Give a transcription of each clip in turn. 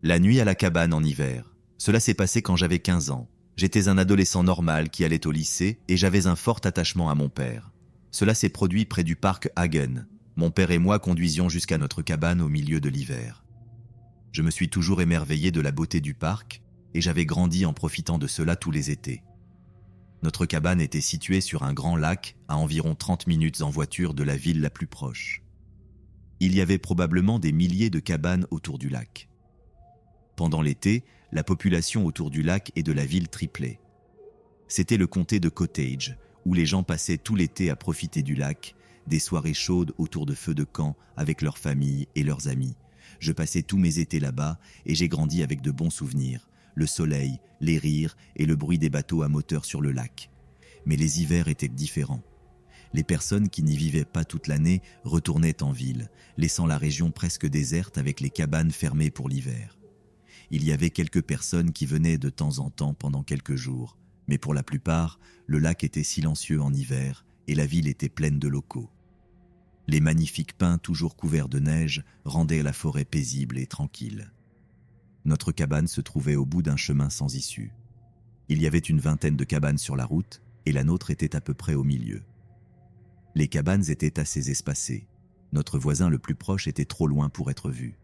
La nuit à la cabane en hiver. Cela s'est passé quand j'avais 15 ans. J'étais un adolescent normal qui allait au lycée et j'avais un fort attachement à mon père. Cela s'est produit près du parc Hagen. Mon père et moi conduisions jusqu'à notre cabane au milieu de l'hiver. Je me suis toujours émerveillé de la beauté du parc et j'avais grandi en profitant de cela tous les étés. Notre cabane était située sur un grand lac à environ 30 minutes en voiture de la ville la plus proche. Il y avait probablement des milliers de cabanes autour du lac. Pendant l'été, la population autour du lac et de la ville triplait. C'était le comté de Cottage, où les gens passaient tout l'été à profiter du lac, des soirées chaudes autour de feux de camp avec leurs familles et leurs amis. Je passais tous mes étés là-bas et j'ai grandi avec de bons souvenirs, le soleil, les rires et le bruit des bateaux à moteur sur le lac. Mais les hivers étaient différents. Les personnes qui n'y vivaient pas toute l'année retournaient en ville, laissant la région presque déserte avec les cabanes fermées pour l'hiver. Il y avait quelques personnes qui venaient de temps en temps pendant quelques jours, mais pour la plupart, le lac était silencieux en hiver et la ville était pleine de locaux. Les magnifiques pins toujours couverts de neige rendaient la forêt paisible et tranquille. Notre cabane se trouvait au bout d'un chemin sans issue. Il y avait une vingtaine de cabanes sur la route et la nôtre était à peu près au milieu. Les cabanes étaient assez espacées. Notre voisin le plus proche était trop loin pour être vu.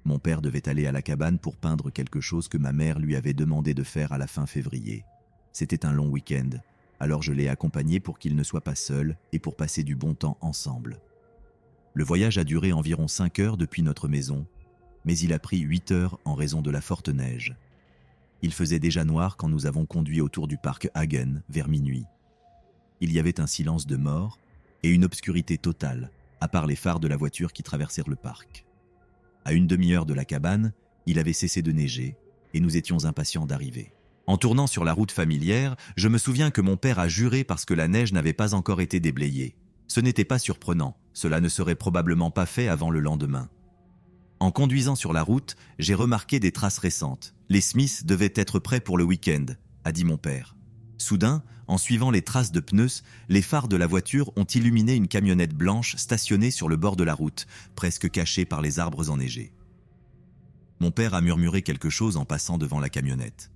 Mon père devait aller à la cabane pour peindre quelque chose que ma mère lui avait demandé de faire à la fin février. C'était un long week-end, alors je l'ai accompagné pour qu'il ne soit pas seul et pour passer du bon temps ensemble. Le voyage a duré environ 5 heures depuis notre maison, mais il a pris 8 heures en raison de la forte neige. Il faisait déjà noir quand nous avons conduit autour du parc Hagen vers minuit. Il y avait un silence de mort et une obscurité totale, à part les phares de la voiture qui traversèrent le parc. À une demi-heure de la cabane, il avait cessé de neiger et nous étions impatients d'arriver. En tournant sur la route familière, je me souviens que mon père a juré parce que la neige n'avait pas encore été déblayée. Ce n'était pas surprenant, cela ne serait probablement pas fait avant le lendemain. En conduisant sur la route, j'ai remarqué des traces récentes. Les Smiths devaient être prêts pour le week-end, a dit mon père. Soudain, en suivant les traces de pneus, les phares de la voiture ont illuminé une camionnette blanche stationnée sur le bord de la route, presque cachée par les arbres enneigés. Mon père a murmuré quelque chose en passant devant la camionnette.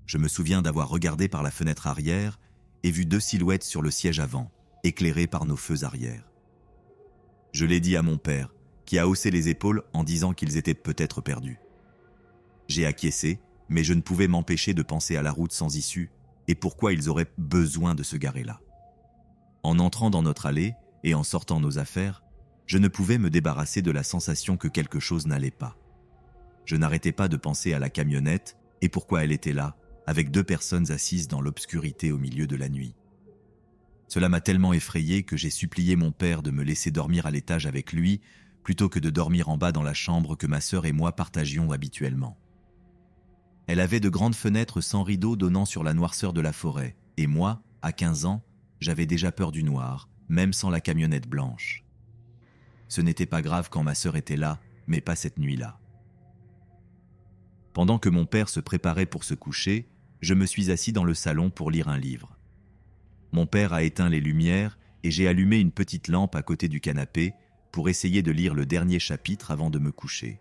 Je me souviens d'avoir regardé par la fenêtre arrière et vu 2 silhouettes sur le siège avant, éclairées par nos feux arrière. Je l'ai dit à mon père, qui a haussé les épaules en disant qu'ils étaient peut-être perdus. J'ai acquiescé, mais je ne pouvais m'empêcher de penser à la route sans issue et pourquoi ils auraient besoin de se garer là. En entrant dans notre allée et en sortant nos affaires, je ne pouvais me débarrasser de la sensation que quelque chose n'allait pas. Je n'arrêtais pas de penser à la camionnette et pourquoi elle était là, avec 2 personnes assises dans l'obscurité au milieu de la nuit. Cela m'a tellement effrayé que j'ai supplié mon père de me laisser dormir à l'étage avec lui plutôt que de dormir en bas dans la chambre que ma sœur et moi partagions habituellement. Elle avait de grandes fenêtres sans rideaux donnant sur la noirceur de la forêt, et moi, à 15 ans, j'avais déjà peur du noir, même sans la camionnette blanche. Ce n'était pas grave quand ma sœur était là, mais pas cette nuit-là. Pendant que mon père se préparait pour se coucher, je me suis assis dans le salon pour lire un livre. Mon père a éteint les lumières et j'ai allumé une petite lampe à côté du canapé pour essayer de lire le dernier chapitre avant de me coucher.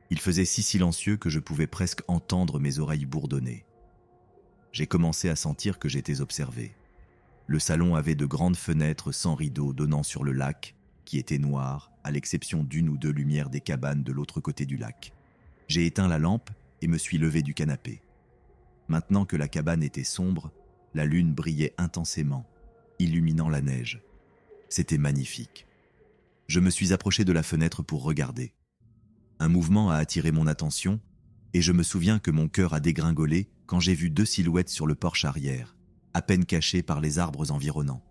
Il faisait si silencieux que je pouvais presque entendre mes oreilles bourdonner. J'ai commencé à sentir que j'étais observé. Le salon avait de grandes fenêtres sans rideaux donnant sur le lac, qui était noir, à l'exception d'1 ou 2 lumières des cabanes de l'autre côté du lac. J'ai éteint la lampe et me suis levé du canapé. Maintenant que la cabane était sombre, la lune brillait intensément, illuminant la neige. C'était magnifique. Je me suis approché de la fenêtre pour regarder. Un mouvement a attiré mon attention et je me souviens que mon cœur a dégringolé quand j'ai vu 2 silhouettes sur le porche arrière, à peine cachées par les arbres environnants.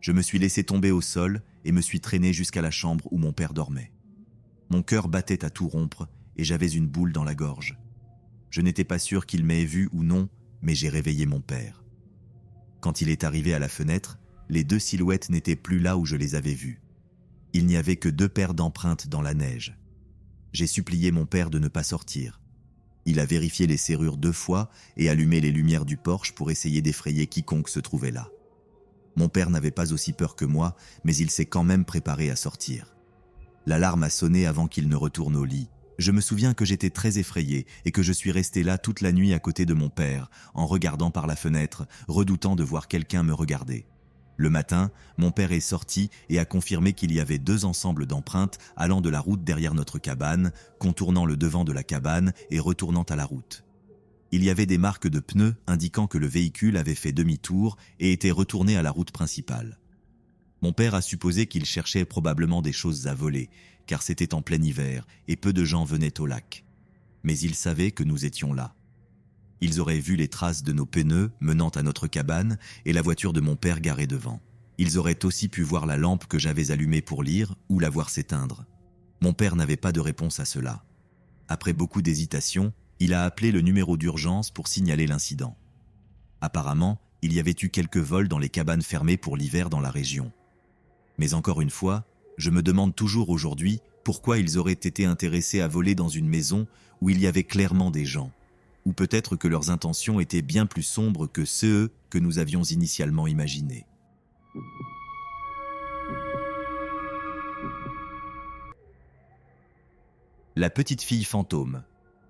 Je me suis laissé tomber au sol et me suis traîné jusqu'à la chambre où mon père dormait. Mon cœur battait à tout rompre et j'avais une boule dans la gorge. Je n'étais pas sûr qu'il m'ait vu ou non, mais j'ai réveillé mon père. Quand il est arrivé à la fenêtre, les 2 silhouettes n'étaient plus là où je les avais vues. Il n'y avait que 2 paires d'empreintes dans la neige. J'ai supplié mon père de ne pas sortir. Il a vérifié les serrures 2 fois et allumé les lumières du porche pour essayer d'effrayer quiconque se trouvait là. Mon père n'avait pas aussi peur que moi, mais il s'est quand même préparé à sortir. L'alarme a sonné avant qu'il ne retourne au lit. Je me souviens que j'étais très effrayé et que je suis resté là toute la nuit à côté de mon père, en regardant par la fenêtre, redoutant de voir quelqu'un me regarder. Le matin, mon père est sorti et a confirmé qu'il y avait 2 ensembles d'empreintes allant de la route derrière notre cabane, contournant le devant de la cabane et retournant à la route. Il y avait des marques de pneus indiquant que le véhicule avait fait demi-tour et était retourné à la route principale. Mon père a supposé qu'il cherchait probablement des choses à voler, car c'était en plein hiver et peu de gens venaient au lac. Mais il savait que nous étions là. Ils auraient vu les traces de nos pneus menant à notre cabane et la voiture de mon père garée devant. Ils auraient aussi pu voir la lampe que j'avais allumée pour lire ou la voir s'éteindre. Mon père n'avait pas de réponse à cela. Après beaucoup d'hésitation, il a appelé le numéro d'urgence pour signaler l'incident. Apparemment, il y avait eu quelques vols dans les cabanes fermées pour l'hiver dans la région. Mais encore une fois, je me demande toujours aujourd'hui pourquoi ils auraient été intéressés à voler dans une maison où il y avait clairement des gens. Ou peut-être que leurs intentions étaient bien plus sombres que ceux que nous avions initialement imaginés. La petite fille fantôme.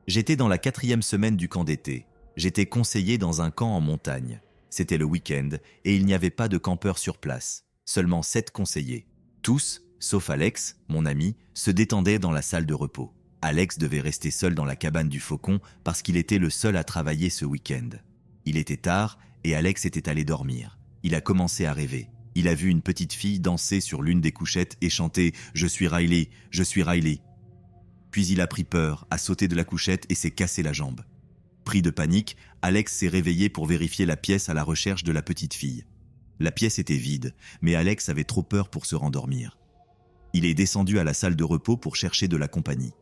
J'étais dans la 4e semaine du camp d'été. J'étais conseiller dans un camp en montagne. C'était le week-end et il n'y avait pas de campeurs sur place. Seulement 7 conseillers. Tous, sauf Alex, mon ami, se détendaient dans la salle de repos. Alex devait rester seul dans la cabane du Faucon parce qu'il était le seul à travailler ce week-end. Il était tard et Alex était allé dormir. Il a commencé à rêver. Il a vu une petite fille danser sur l'une des couchettes et chanter « Je suis Riley, je suis Riley ». Puis il a pris peur, a sauté de la couchette et s'est cassé la jambe. Pris de panique, Alex s'est réveillé pour vérifier la pièce à la recherche de la petite fille. La pièce était vide, mais Alex avait trop peur pour se rendormir. Il est descendu à la salle de repos pour chercher de la compagnie.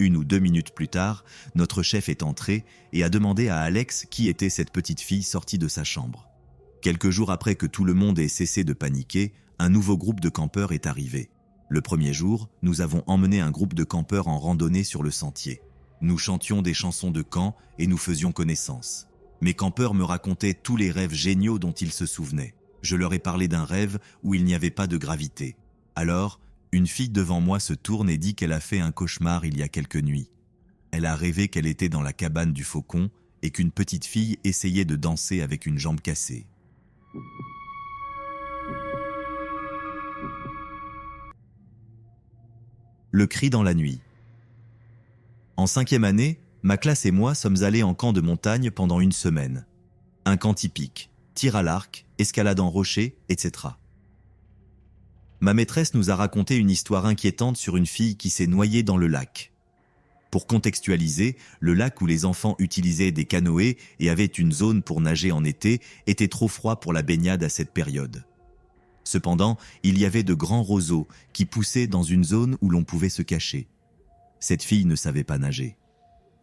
1 ou 2 minutes plus tard, notre chef est entré et a demandé à Alex qui était cette petite fille sortie de sa chambre. Quelques jours après que tout le monde ait cessé de paniquer, un nouveau groupe de campeurs est arrivé. Le premier jour, nous avons emmené un groupe de campeurs en randonnée sur le sentier. Nous chantions des chansons de camp et nous faisions connaissance. Mes campeurs me racontaient tous les rêves géniaux dont ils se souvenaient. Je leur ai parlé d'un rêve où il n'y avait pas de gravité. Alors, une fille devant moi se tourne et dit qu'elle a fait un cauchemar il y a quelques nuits. Elle a rêvé qu'elle était dans la cabane du Faucon et qu'une petite fille essayait de danser avec une jambe cassée. Le cri dans la nuit. En 5e année, ma classe et moi sommes allés en camp de montagne pendant 1 semaine. Un camp typique, tir à l'arc, escalade en rocher, etc. Ma maîtresse nous a raconté une histoire inquiétante sur une fille qui s'est noyée dans le lac. Pour contextualiser, le lac où les enfants utilisaient des canoës et avaient une zone pour nager en été était trop froid pour la baignade à cette période. Cependant, il y avait de grands roseaux qui poussaient dans une zone où l'on pouvait se cacher. Cette fille ne savait pas nager.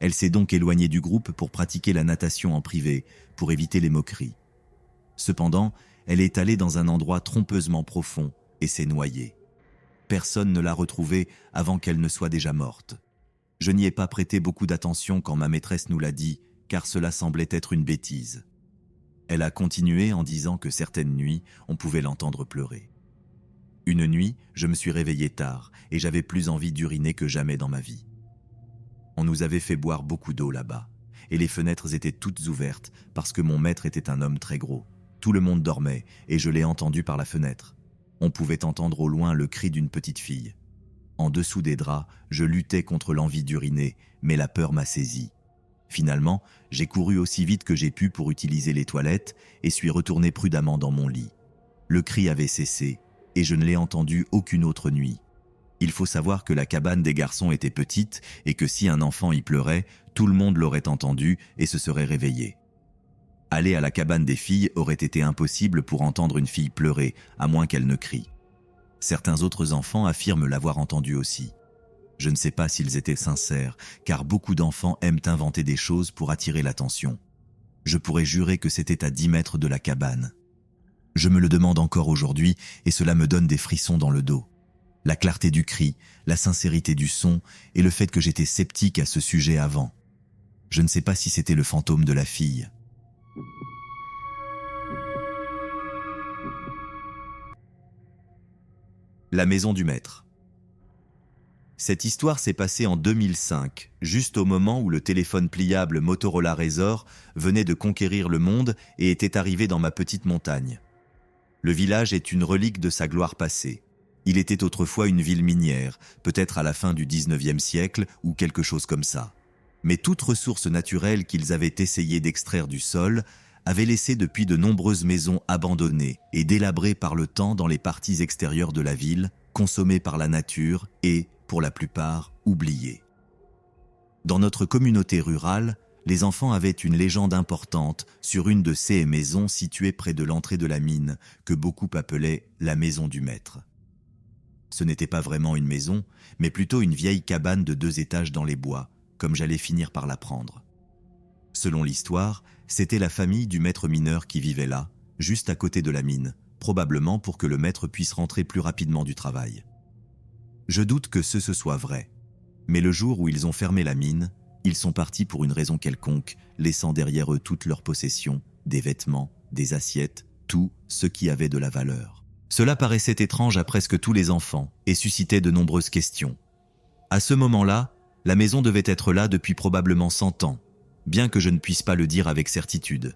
Elle s'est donc éloignée du groupe pour pratiquer la natation en privé, pour éviter les moqueries. Cependant, elle est allée dans un endroit trompeusement profond et s'est noyée. Personne ne l'a retrouvée avant qu'elle ne soit déjà morte. Je n'y ai pas prêté beaucoup d'attention quand ma maîtresse nous l'a dit, car cela semblait être une bêtise. Elle a continué en disant que certaines nuits, on pouvait l'entendre pleurer. Une nuit, je me suis réveillé tard et j'avais plus envie d'uriner que jamais dans ma vie. On nous avait fait boire beaucoup d'eau là-bas et les fenêtres étaient toutes ouvertes parce que mon maître était un homme très gros. Tout le monde dormait et je l'ai entendu par la fenêtre. On pouvait entendre au loin le cri d'une petite fille. En dessous des draps, je luttais contre l'envie d'uriner, mais la peur m'a saisi. Finalement, j'ai couru aussi vite que j'ai pu pour utiliser les toilettes et suis retourné prudemment dans mon lit. Le cri avait cessé et je ne l'ai entendu aucune autre nuit. Il faut savoir que la cabane des garçons était petite et que si un enfant y pleurait, tout le monde l'aurait entendu et se serait réveillé. Aller à la cabane des filles aurait été impossible pour entendre une fille pleurer, à moins qu'elle ne crie. Certains autres enfants affirment l'avoir entendu aussi. Je ne sais pas s'ils étaient sincères, car beaucoup d'enfants aiment inventer des choses pour attirer l'attention. Je pourrais jurer que c'était à 10 mètres de la cabane. Je me le demande encore aujourd'hui et cela me donne des frissons dans le dos. La clarté du cri, la sincérité du son et le fait que j'étais sceptique à ce sujet avant. Je ne sais pas si c'était le fantôme de la fille. La maison du maître. Cette histoire s'est passée en 2005, juste au moment où le téléphone pliable Motorola Razr venait de conquérir le monde et était arrivé dans ma petite montagne. Le village est une relique de sa gloire passée. Il était autrefois une ville minière, peut-être à la fin du 19e siècle ou quelque chose comme ça. Mais toute ressource naturelle qu'ils avaient essayé d'extraire du sol avait laissé depuis de nombreuses maisons abandonnées et délabrées par le temps dans les parties extérieures de la ville, consommées par la nature et, pour la plupart, oubliées. Dans notre communauté rurale, les enfants avaient une légende importante sur une de ces maisons situées près de l'entrée de la mine, que beaucoup appelaient la maison du maître. Ce n'était pas vraiment une maison, mais plutôt une vieille cabane de 2 étages dans les bois, comme j'allais finir par l'apprendre. Selon l'histoire, c'était la famille du maître mineur qui vivait là, juste à côté de la mine, probablement pour que le maître puisse rentrer plus rapidement du travail. Je doute que ce soit vrai, mais le jour où ils ont fermé la mine, ils sont partis pour une raison quelconque, laissant derrière eux toutes leurs possessions, des vêtements, des assiettes, tout ce qui avait de la valeur. Cela paraissait étrange à presque tous les enfants et suscitait de nombreuses questions. À ce moment-là, la maison devait être là depuis probablement 100 ans, bien que je ne puisse pas le dire avec certitude.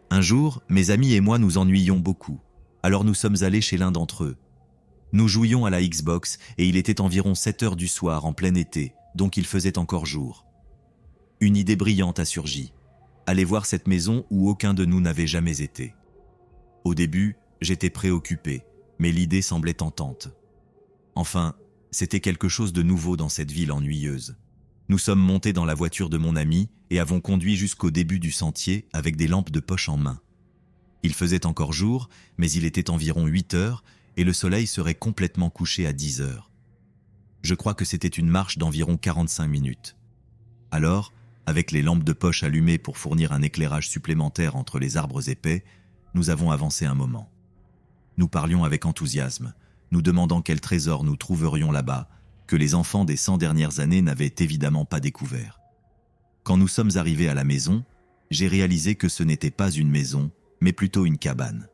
Un jour, mes amis et moi nous ennuyions beaucoup, alors nous sommes allés chez l'un d'entre eux. Nous jouions à la Xbox et il était environ 7 heures du soir en plein été, donc il faisait encore jour. Une idée brillante a surgi. Aller voir cette maison où aucun de nous n'avait jamais été. Au début, j'étais préoccupé, mais l'idée semblait tentante. Enfin, c'était quelque chose de nouveau dans cette ville ennuyeuse. Nous sommes montés dans la voiture de mon ami et avons conduit jusqu'au début du sentier avec des lampes de poche en main. Il faisait encore jour, mais il était environ 8 heures et le soleil serait complètement couché à 10 heures. Je crois que c'était une marche d'environ 45 minutes. Alors, avec les lampes de poche allumées pour fournir un éclairage supplémentaire entre les arbres épais, nous avons avancé un moment. Nous parlions avec enthousiasme, nous demandant quel trésor nous trouverions là-bas, que les enfants des 100 dernières années n'avaient évidemment pas découvert. Quand nous sommes arrivés à la maison, j'ai réalisé que ce n'était pas une maison, mais plutôt une cabane.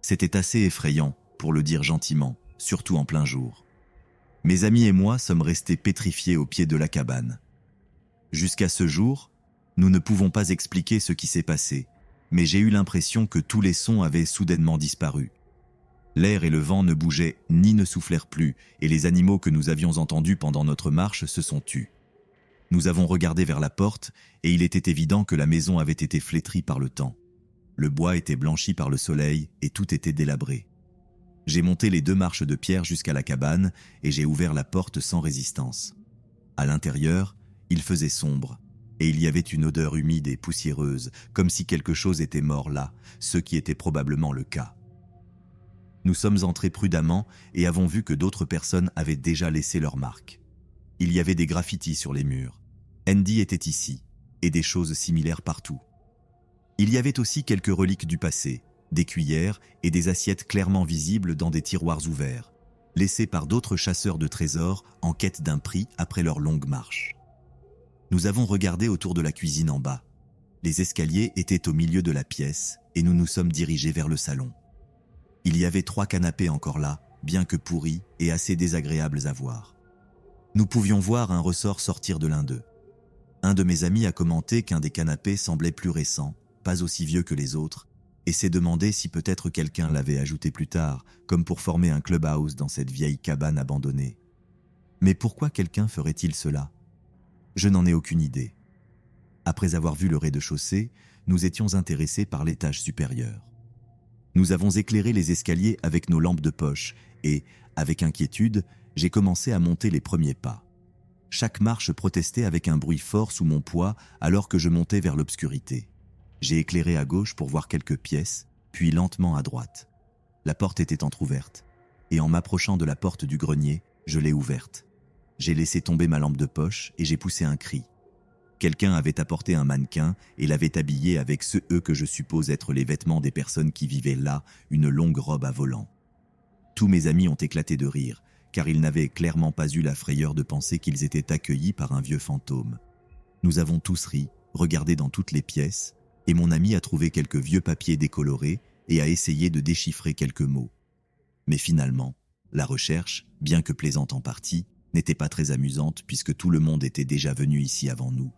C'était assez effrayant, pour le dire gentiment, surtout en plein jour. Mes amis et moi sommes restés pétrifiés au pied de la cabane. Jusqu'à ce jour, nous ne pouvons pas expliquer ce qui s'est passé, mais j'ai eu l'impression que tous les sons avaient soudainement disparu. L'air et le vent ne bougeaient ni ne soufflèrent plus, et les animaux que nous avions entendus pendant notre marche se sont tus. Nous avons regardé vers la porte, et il était évident que la maison avait été flétrie par le temps. Le bois était blanchi par le soleil, et tout était délabré. J'ai monté les 2 marches de pierre jusqu'à la cabane, et j'ai ouvert la porte sans résistance. À l'intérieur, il faisait sombre, et il y avait une odeur humide et poussiéreuse, comme si quelque chose était mort là, ce qui était probablement le cas. Nous sommes entrés prudemment et avons vu que d'autres personnes avaient déjà laissé leurs marques. Il y avait des graffitis sur les murs. Andy était ici, et des choses similaires partout. Il y avait aussi quelques reliques du passé, des cuillères et des assiettes clairement visibles dans des tiroirs ouverts, laissés par d'autres chasseurs de trésors en quête d'un prix après leur longue marche. Nous avons regardé autour de la cuisine en bas. Les escaliers étaient au milieu de la pièce et nous nous sommes dirigés vers le salon. Il y avait 3 canapés encore là, bien que pourris et assez désagréables à voir. Nous pouvions voir un ressort sortir de l'un d'eux. Un de mes amis a commenté qu'un des canapés semblait plus récent, pas aussi vieux que les autres, et s'est demandé si peut-être quelqu'un l'avait ajouté plus tard, comme pour former un clubhouse dans cette vieille cabane abandonnée. Mais pourquoi quelqu'un ferait-il cela ? Je n'en ai aucune idée. Après avoir vu le rez-de-chaussée, nous étions intéressés par l'étage supérieur. Nous avons éclairé les escaliers avec nos lampes de poche et, avec inquiétude, j'ai commencé à monter les premiers pas. Chaque marche protestait avec un bruit fort sous mon poids alors que je montais vers l'obscurité. J'ai éclairé à gauche pour voir quelques pièces, puis lentement à droite. La porte était entr'ouverte, et en m'approchant de la porte du grenier, je l'ai ouverte. J'ai laissé tomber ma lampe de poche et j'ai poussé un cri. Quelqu'un avait apporté un mannequin et l'avait habillé avec ceux que je suppose être les vêtements des personnes qui vivaient là, une longue robe à volants. Tous mes amis ont éclaté de rire, car ils n'avaient clairement pas eu la frayeur de penser qu'ils étaient accueillis par un vieux fantôme. Nous avons tous ri, regardé dans toutes les pièces, et mon ami a trouvé quelques vieux papiers décolorés et a essayé de déchiffrer quelques mots. Mais finalement, La recherche, bien que plaisante en partie, n'était pas très amusante puisque tout le monde était déjà venu ici avant nous.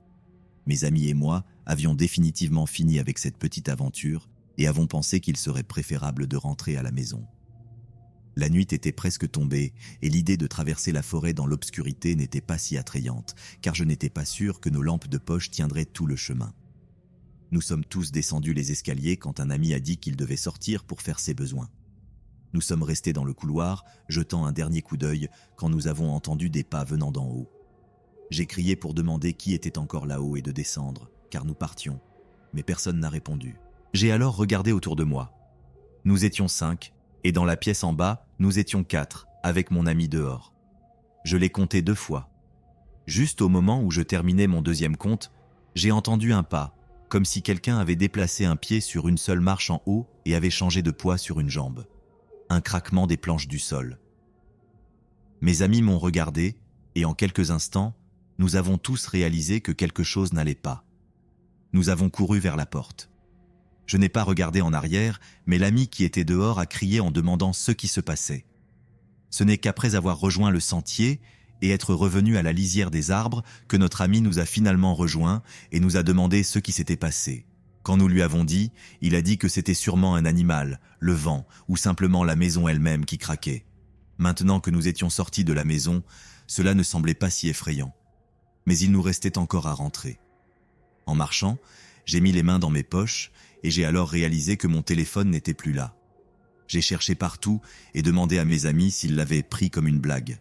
Mes amis et moi avions définitivement fini avec cette petite aventure et avons pensé qu'il serait préférable de rentrer à la maison. La nuit était presque tombée et l'idée de traverser la forêt dans l'obscurité n'était pas si attrayante, car je n'étais pas sûr que nos lampes de poche tiendraient tout le chemin. Nous sommes tous descendus les escaliers quand un ami a dit qu'il devait sortir pour faire ses besoins. Nous sommes restés dans le couloir, jetant un dernier coup d'œil quand nous avons entendu des pas venant d'en haut. J'ai crié pour demander qui était encore là-haut et de descendre, car nous partions, mais personne n'a répondu. J'ai alors regardé autour de moi. Nous étions 5, et dans la pièce en bas, nous étions 4, avec mon ami dehors. Je l'ai compté 2 fois. Juste au moment où je terminais mon deuxième compte, j'ai entendu un pas, comme si quelqu'un avait déplacé un pied sur une seule marche en haut et avait changé de poids sur une jambe. Un craquement des planches du sol. Mes amis m'ont regardé, et en quelques instants, nous avons tous réalisé que quelque chose n'allait pas. Nous avons couru vers la porte. Je n'ai pas regardé en arrière, mais l'ami qui était dehors a crié en demandant ce qui se passait. Ce n'est qu'après avoir rejoint le sentier et être revenu à la lisière des arbres que notre ami nous a finalement rejoints et nous a demandé ce qui s'était passé. Quand nous lui avons dit, il a dit que c'était sûrement un animal, le vent ou simplement la maison elle-même qui craquait. Maintenant que nous étions sortis de la maison, cela ne semblait pas si effrayant. Mais il nous restait encore à rentrer. En marchant, j'ai mis les mains dans mes poches et j'ai alors réalisé que mon téléphone n'était plus là. J'ai cherché partout et demandé à mes amis s'ils l'avaient pris comme une blague.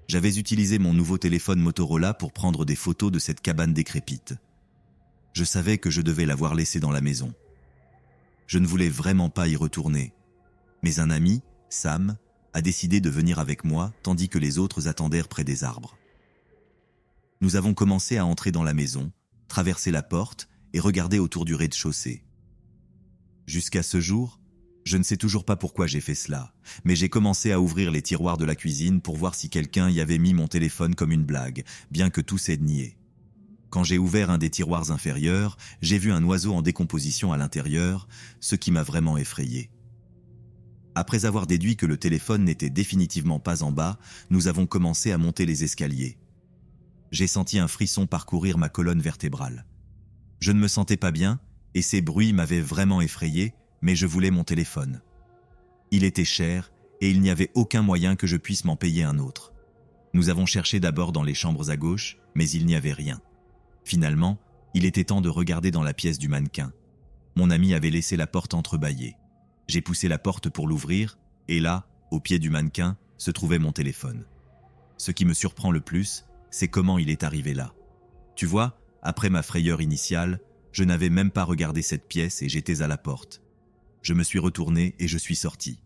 J'avais utilisé mon nouveau téléphone Motorola pour prendre des photos de cette cabane décrépite. Je savais que je devais l'avoir laissée dans la maison. Je ne voulais vraiment pas y retourner. Mais un ami, Sam, a décidé de venir avec moi tandis que les autres attendèrent près des arbres. Nous avons commencé à entrer dans la maison, traverser la porte et regarder autour du rez-de-chaussée. Jusqu'à ce jour, je ne sais toujours pas pourquoi j'ai fait cela, mais j'ai commencé à ouvrir les tiroirs de la cuisine pour voir si quelqu'un y avait mis mon téléphone comme une blague, bien que tous aient nié. Quand j'ai ouvert un des tiroirs inférieurs, j'ai vu un oiseau en décomposition à l'intérieur, ce qui m'a vraiment effrayé. Après avoir déduit que le téléphone n'était définitivement pas en bas, nous avons commencé à monter les escaliers. J'ai senti un frisson parcourir ma colonne vertébrale. Je ne me sentais pas bien, et ces bruits m'avaient vraiment effrayé, mais je voulais mon téléphone. Il était cher, et il n'y avait aucun moyen que je puisse m'en payer un autre. Nous avons cherché d'abord dans les chambres à gauche, mais il n'y avait rien. Finalement, il était temps de regarder dans la pièce du mannequin. Mon ami avait laissé la porte entrebâillée. J'ai poussé la porte pour l'ouvrir, et là, au pied du mannequin, se trouvait mon téléphone. Ce qui me surprend le plus, c'est comment il est arrivé là. Tu vois, après ma frayeur initiale, je n'avais même pas regardé cette pièce et j'étais à la porte. Je me suis retourné et je suis sorti.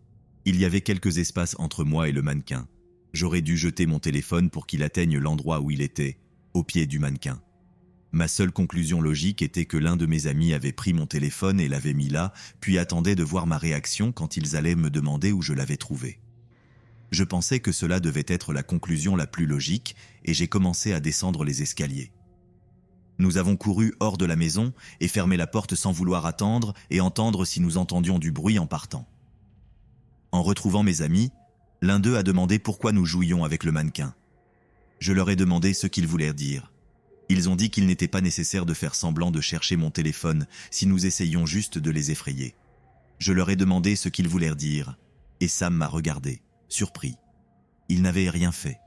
Il y avait quelques espaces entre moi et le mannequin. J'aurais dû jeter mon téléphone pour qu'il atteigne l'endroit où il était, au pied du mannequin. Ma seule conclusion logique était que l'un de mes amis avait pris mon téléphone et l'avait mis là, puis attendait de voir ma réaction quand ils allaient me demander où je l'avais trouvé. Je pensais que cela devait être la conclusion la plus logique et j'ai commencé à descendre les escaliers. Nous avons couru hors de la maison et fermé la porte sans vouloir attendre et entendre si nous entendions du bruit en partant. En retrouvant mes amis, l'un d'eux a demandé pourquoi nous jouions avec le mannequin. Je leur ai demandé ce qu'ils voulaient dire. Ils ont dit qu'il n'était pas nécessaire de faire semblant de chercher mon téléphone si nous essayions juste de les effrayer. Je leur ai demandé ce qu'ils voulaient dire, et Sam m'a regardé, surpris. Il n'avait rien fait.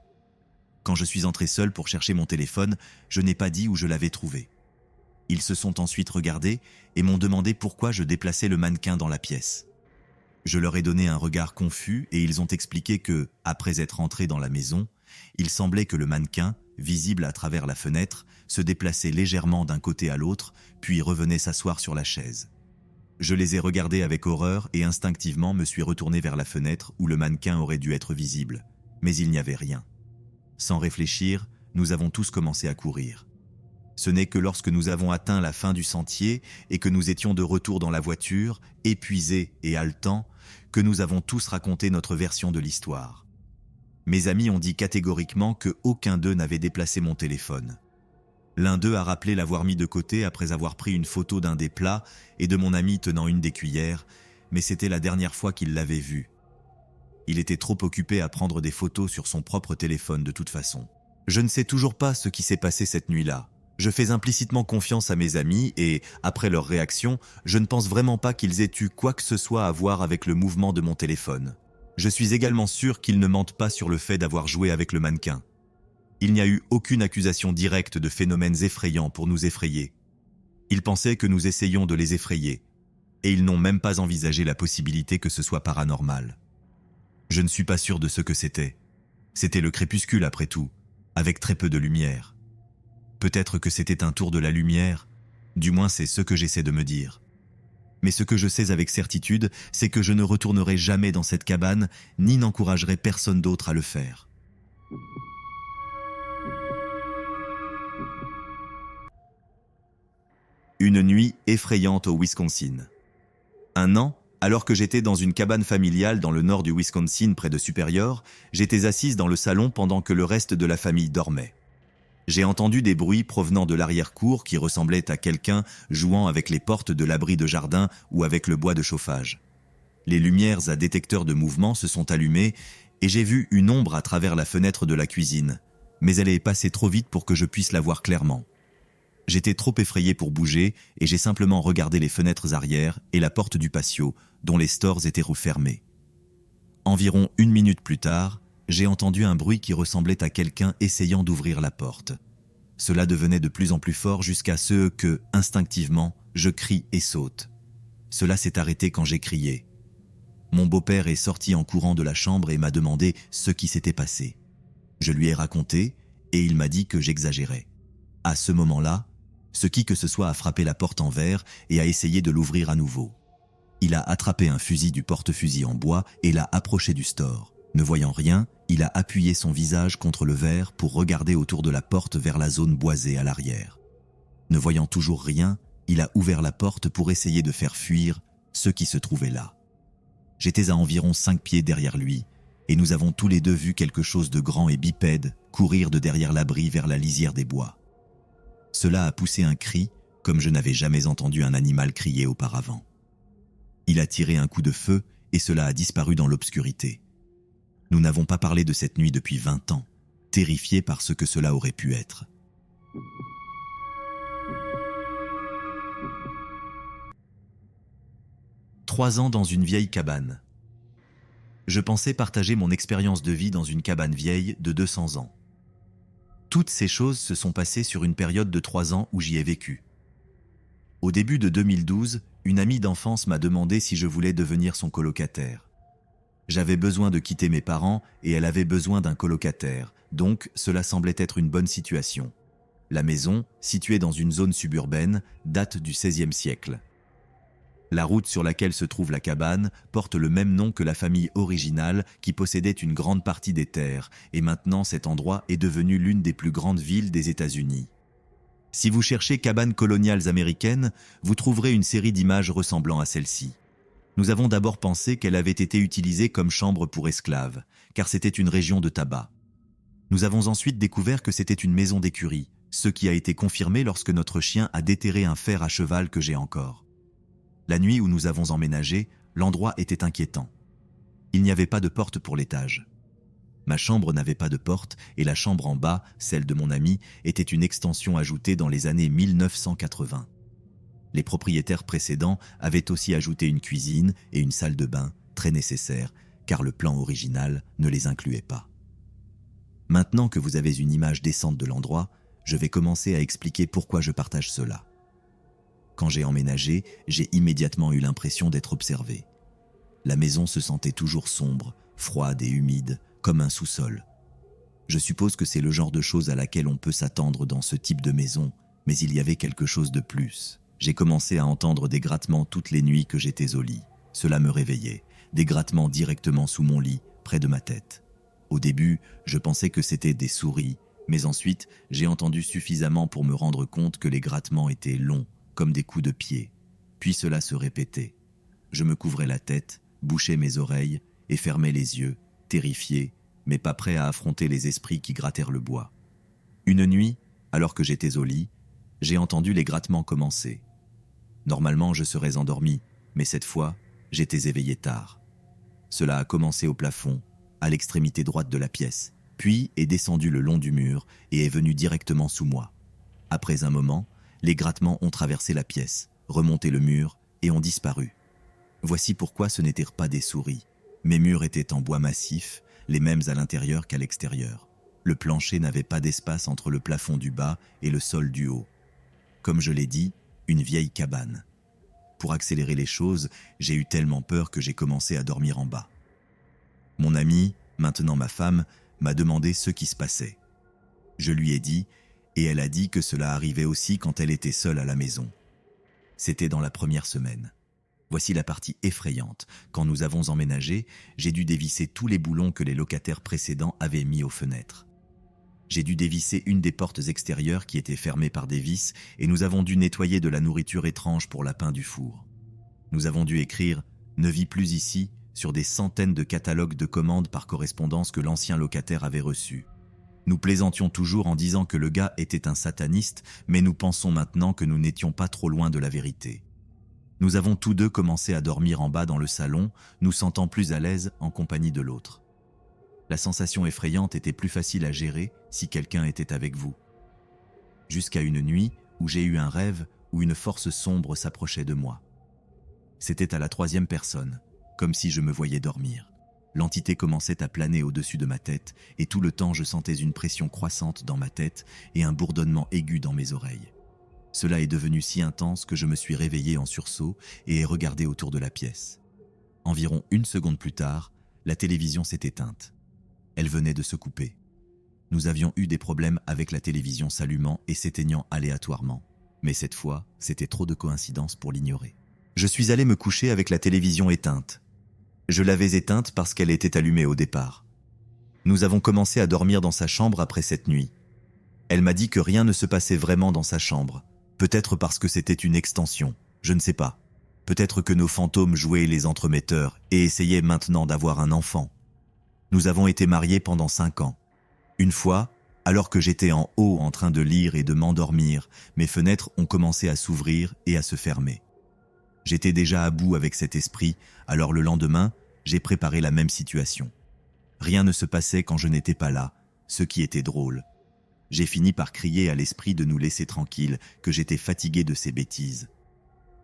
Quand je suis entré seul pour chercher mon téléphone, je n'ai pas dit où je l'avais trouvé. Ils se sont ensuite regardés et m'ont demandé pourquoi je déplaçais le mannequin dans la pièce. Je leur ai donné un regard confus et ils ont expliqué que, après être entrés dans la maison, il semblait que le mannequin, visible à travers la fenêtre, se déplaçait légèrement d'un côté à l'autre, puis revenait s'asseoir sur la chaise. Je les ai regardés avec horreur et instinctivement me suis retourné vers la fenêtre où le mannequin aurait dû être visible, mais il n'y avait rien. Sans réfléchir, nous avons tous commencé à courir. Ce n'est que lorsque nous avons atteint la fin du sentier et que nous étions de retour dans la voiture, épuisés et haletants, que nous avons tous raconté notre version de l'histoire. Mes amis ont dit catégoriquement qu'aucun d'eux n'avait déplacé mon téléphone. L'un d'eux a rappelé l'avoir mis de côté après avoir pris une photo d'un des plats et de mon ami tenant une des cuillères, mais c'était la dernière fois qu'il l'avait vu. Il était trop occupé à prendre des photos sur son propre téléphone de toute façon. Je ne sais toujours pas ce qui s'est passé cette nuit-là. Je fais implicitement confiance à mes amis et, après leur réaction, je ne pense vraiment pas qu'ils aient eu quoi que ce soit à voir avec le mouvement de mon téléphone. Je suis également sûr qu'ils ne mentent pas sur le fait d'avoir joué avec le mannequin. Il n'y a eu aucune accusation directe de phénomènes effrayants pour nous effrayer. Ils pensaient que nous essayions de les effrayer, et ils n'ont même pas envisagé la possibilité que ce soit paranormal. Je ne suis pas sûr de ce que c'était. C'était le crépuscule après tout, avec très peu de lumière. Peut-être que c'était un tour de la lumière, du moins c'est ce que j'essaie de me dire. Mais ce que je sais avec certitude, c'est que je ne retournerai jamais dans cette cabane, ni n'encouragerai personne d'autre à le faire. Une nuit effrayante au Wisconsin. Un an, alors que j'étais dans une cabane familiale dans le nord du Wisconsin près de Superior, j'étais assise dans le salon pendant que le reste de la famille dormait. J'ai entendu des bruits provenant de l'arrière-cour qui ressemblaient à quelqu'un jouant avec les portes de l'abri de jardin ou avec le bois de chauffage. Les lumières à détecteur de mouvement se sont allumées et j'ai vu une ombre à travers la fenêtre de la cuisine, mais elle est passée trop vite pour que je puisse la voir clairement. J'étais trop effrayé pour bouger et j'ai simplement regardé les fenêtres arrière et la porte du patio, dont les stores étaient refermés. Environ 1 minute plus tard, j'ai entendu un bruit qui ressemblait à quelqu'un essayant d'ouvrir la porte. Cela devenait de plus en plus fort jusqu'à ce que, instinctivement, je crie et saute. Cela s'est arrêté quand j'ai crié. Mon beau-père est sorti en courant de la chambre et m'a demandé ce qui s'était passé. Je lui ai raconté et il m'a dit que j'exagérais. À ce moment-là, ce qui que ce soit a frappé la porte en verre et a essayé de l'ouvrir à nouveau. Il a attrapé un fusil du porte-fusil en bois et l'a approché du store. Ne voyant rien, il a appuyé son visage contre le verre pour regarder autour de la porte vers la zone boisée à l'arrière. Ne voyant toujours rien, il a ouvert la porte pour essayer de faire fuir ceux qui se trouvaient là. J'étais à environ 5 pieds derrière lui, et nous avons tous les deux vu quelque chose de grand et bipède courir de derrière l'abri vers la lisière des bois. Cela a poussé un cri, comme je n'avais jamais entendu un animal crier auparavant. Il a tiré un coup de feu et cela a disparu dans l'obscurité. Nous n'avons pas parlé de cette nuit depuis 20 ans, terrifiés par ce que cela aurait pu être. « 3 ans dans une vieille cabane. Je pensais partager mon expérience de vie dans une cabane vieille de 200 ans. Toutes ces choses se sont passées sur une période de 3 ans où j'y ai vécu. Au début de 2012, une amie d'enfance m'a demandé si je voulais devenir son colocataire. J'avais besoin de quitter mes parents et elle avait besoin d'un colocataire, donc cela semblait être une bonne situation. La maison, située dans une zone suburbaine, date du XVIe siècle. La route sur laquelle se trouve la cabane porte le même nom que la famille originale qui possédait une grande partie des terres, et maintenant cet endroit est devenu l'une des plus grandes villes des États-Unis. Si vous cherchez cabanes coloniales américaines, vous trouverez une série d'images ressemblant à celle-ci. Nous avons d'abord pensé qu'elle avait été utilisée comme chambre pour esclaves, car c'était une région de tabac. Nous avons ensuite découvert que c'était une maison d'écurie, ce qui a été confirmé lorsque notre chien a déterré un fer à cheval que j'ai encore. La nuit où nous avons emménagé, l'endroit était inquiétant. Il n'y avait pas de porte pour l'étage. Ma chambre n'avait pas de porte et la chambre en bas, celle de mon ami, était une extension ajoutée dans les années 1980. Les propriétaires précédents avaient aussi ajouté une cuisine et une salle de bain, très nécessaires, car le plan original ne les incluait pas. Maintenant que vous avez une image décente de l'endroit, je vais commencer à expliquer pourquoi je partage cela. Quand j'ai emménagé, j'ai immédiatement eu l'impression d'être observé. La maison se sentait toujours sombre, froide et humide, comme un sous-sol. Je suppose que c'est le genre de chose à laquelle on peut s'attendre dans ce type de maison, mais il y avait quelque chose de plus. J'ai commencé à entendre des grattements toutes les nuits que j'étais au lit. Cela me réveillait, des grattements directement sous mon lit, près de ma tête. Au début, je pensais que c'était des souris, mais ensuite, j'ai entendu suffisamment pour me rendre compte que les grattements étaient longs, comme des coups de pied. Puis cela se répétait. Je me couvrais la tête, bouchais mes oreilles et fermais les yeux, terrifié, mais pas prêt à affronter les esprits qui grattèrent le bois. Une nuit, alors que j'étais au lit, j'ai entendu les grattements commencer. Normalement, je serais endormi, mais cette fois, j'étais éveillé tard. Cela a commencé au plafond, à l'extrémité droite de la pièce, puis est descendu le long du mur et est venu directement sous moi. Après un moment, les grattements ont traversé la pièce, remonté le mur et ont disparu. Voici pourquoi ce n'étaient pas des souris. Mes murs étaient en bois massif, les mêmes à l'intérieur qu'à l'extérieur. Le plancher n'avait pas d'espace entre le plafond du bas et le sol du haut. Comme je l'ai dit, une vieille cabane. Pour accélérer les choses, j'ai eu tellement peur que j'ai commencé à dormir en bas. Mon amie, maintenant ma femme, m'a demandé ce qui se passait. Je lui ai dit, et elle a dit que cela arrivait aussi quand elle était seule à la maison. C'était dans la première semaine. Voici la partie effrayante. Quand nous avons emménagé, j'ai dû dévisser tous les boulons que les locataires précédents avaient mis aux fenêtres. J'ai dû dévisser une des portes extérieures qui était fermée par des vis et nous avons dû nettoyer de la nourriture étrange pour lapins du four. Nous avons dû écrire « Ne vis plus ici » sur des centaines de catalogues de commandes par correspondance que l'ancien locataire avait reçus. Nous plaisantions toujours en disant que le gars était un sataniste, mais nous pensons maintenant que nous n'étions pas trop loin de la vérité. Nous avons tous deux commencé à dormir en bas dans le salon, nous sentant plus à l'aise en compagnie de l'autre. La sensation effrayante était plus facile à gérer si quelqu'un était avec vous. Jusqu'à une nuit où j'ai eu un rêve où une force sombre s'approchait de moi. C'était à la troisième personne, comme si je me voyais dormir. L'entité commençait à planer au-dessus de ma tête et tout le temps je sentais une pression croissante dans ma tête et un bourdonnement aigu dans mes oreilles. Cela est devenu si intense que je me suis réveillé en sursaut et ai regardé autour de la pièce. Environ une seconde plus tard, la télévision s'est éteinte. Elle venait de se couper. Nous avions eu des problèmes avec la télévision s'allumant et s'éteignant aléatoirement. Mais cette fois, c'était trop de coïncidences pour l'ignorer. Je suis allé me coucher avec la télévision éteinte. Je l'avais éteinte parce qu'elle était allumée au départ. Nous avons commencé à dormir dans sa chambre après cette nuit. Elle m'a dit que rien ne se passait vraiment dans sa chambre. Peut-être parce que c'était une extension, je ne sais pas. Peut-être que nos fantômes jouaient les entremetteurs et essayaient maintenant d'avoir un enfant. Nous avons été mariés pendant 5 ans. Une fois, alors que j'étais en haut en train de lire et de m'endormir, mes fenêtres ont commencé à s'ouvrir et à se fermer. J'étais déjà à bout avec cet esprit, alors le lendemain, j'ai préparé la même situation. Rien ne se passait quand je n'étais pas là, ce qui était drôle. J'ai fini par crier à l'esprit de nous laisser tranquilles, que j'étais fatigué de ces bêtises.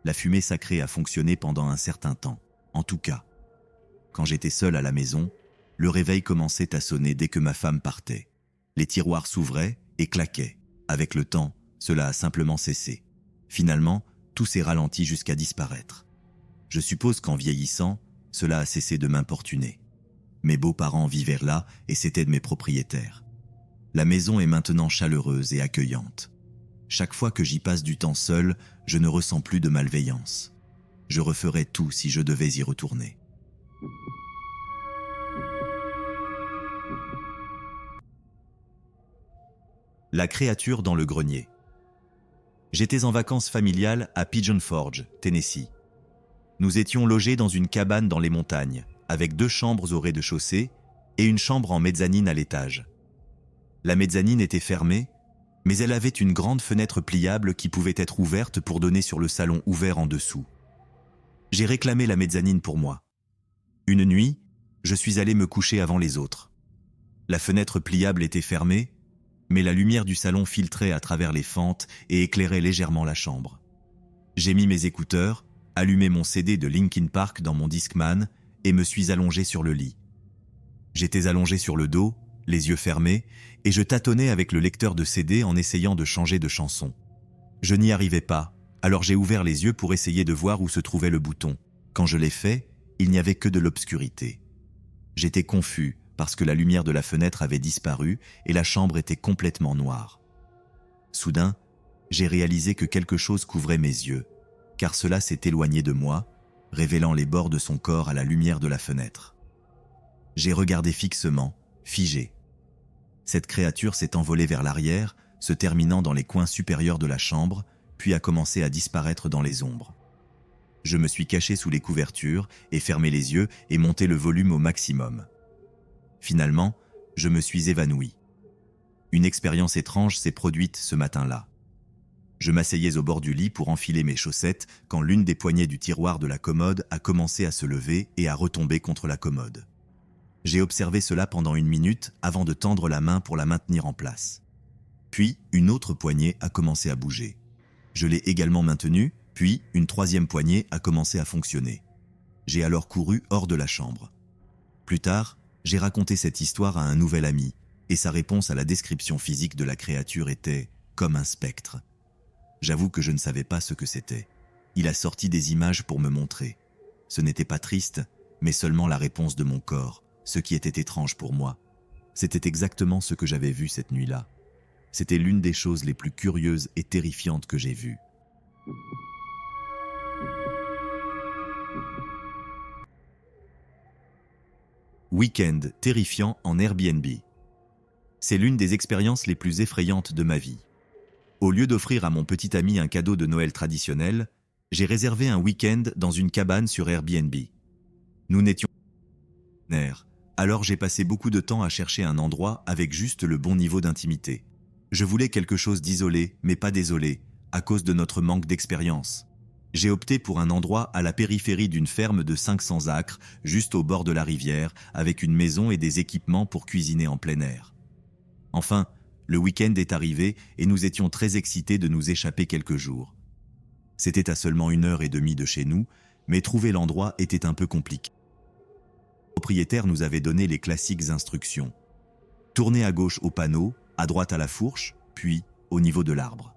La fumée sacrée a fonctionné pendant un certain temps, en tout cas. Quand j'étais seul à la maison, le réveil commençait à sonner dès que ma femme partait. Les tiroirs s'ouvraient et claquaient. Avec le temps, cela a simplement cessé. Finalement, tout s'est ralenti jusqu'à disparaître. Je suppose qu'en vieillissant, cela a cessé de m'importuner. Mes beaux-parents vivaient là et c'étaient de mes propriétaires. La maison est maintenant chaleureuse et accueillante. Chaque fois que j'y passe du temps seul, je ne ressens plus de malveillance. Je referais tout si je devais y retourner. La créature dans le grenier. J'étais en vacances familiales à Pigeon Forge, Tennessee. Nous étions logés dans une cabane dans les montagnes, avec 2 chambres au rez-de-chaussée et une chambre en mezzanine à l'étage. La mezzanine était fermée, mais elle avait une grande fenêtre pliable qui pouvait être ouverte pour donner sur le salon ouvert en dessous. J'ai réclamé la mezzanine pour moi. Une nuit, je suis allé me coucher avant les autres. La fenêtre pliable était fermée, mais la lumière du salon filtrait à travers les fentes et éclairait légèrement la chambre. J'ai mis mes écouteurs, allumé mon CD de Linkin Park dans mon Discman et me suis allongé sur le lit. J'étais allongé sur le dos, les yeux fermés, et je tâtonnais avec le lecteur de CD en essayant de changer de chanson. Je n'y arrivais pas, alors j'ai ouvert les yeux pour essayer de voir où se trouvait le bouton. Quand je l'ai fait, il n'y avait que de l'obscurité. J'étais confus parce que la lumière de la fenêtre avait disparu et la chambre était complètement noire. Soudain, j'ai réalisé que quelque chose couvrait mes yeux, car cela s'est éloigné de moi, révélant les bords de son corps à la lumière de la fenêtre. J'ai regardé fixement, figé. Cette créature s'est envolée vers l'arrière, se terminant dans les coins supérieurs de la chambre, puis a commencé à disparaître dans les ombres. Je me suis caché sous les couvertures et fermé les yeux et monté le volume au maximum. Finalement, je me suis évanoui. Une expérience étrange s'est produite ce matin-là. Je m'asseyais au bord du lit pour enfiler mes chaussettes quand l'une des poignées du tiroir de la commode a commencé à se lever et à retomber contre la commode. J'ai observé cela pendant 1 minute avant de tendre la main pour la maintenir en place. Puis, une autre poignée a commencé à bouger. Je l'ai également maintenue, puis une troisième poignée a commencé à fonctionner. J'ai alors couru hors de la chambre. Plus tard, j'ai raconté cette histoire à un nouvel ami, et sa réponse à la description physique de la créature était « comme un spectre ». J'avoue que je ne savais pas ce que c'était. Il a sorti des images pour me montrer. Ce n'était pas triste, mais seulement la réponse de mon corps, ce qui était étrange pour moi. C'était exactement ce que j'avais vu cette nuit-là. C'était l'une des choses les plus curieuses et terrifiantes que j'ai vues. Week-end terrifiant en Airbnb. C'est l'une des expériences les plus effrayantes de ma vie. Au lieu d'offrir à mon petit ami un cadeau de Noël traditionnel, j'ai réservé un week-end dans une cabane sur Airbnb. Nous n'étions pas, alors j'ai passé beaucoup de temps à chercher un endroit avec juste le bon niveau d'intimité. Je voulais quelque chose d'isolé, mais pas désolé, à cause de notre manque d'expérience. J'ai opté pour un endroit à la périphérie d'une ferme de 500 acres, juste au bord de la rivière, avec une maison et des équipements pour cuisiner en plein air. Enfin, le week-end est arrivé et nous étions très excités de nous échapper quelques jours. C'était à seulement 1 heure et demie de chez nous, mais trouver l'endroit était un peu compliqué. Le propriétaire nous avait donné les classiques instructions. Tournez à gauche au panneau, à droite à la fourche, puis au niveau de l'arbre.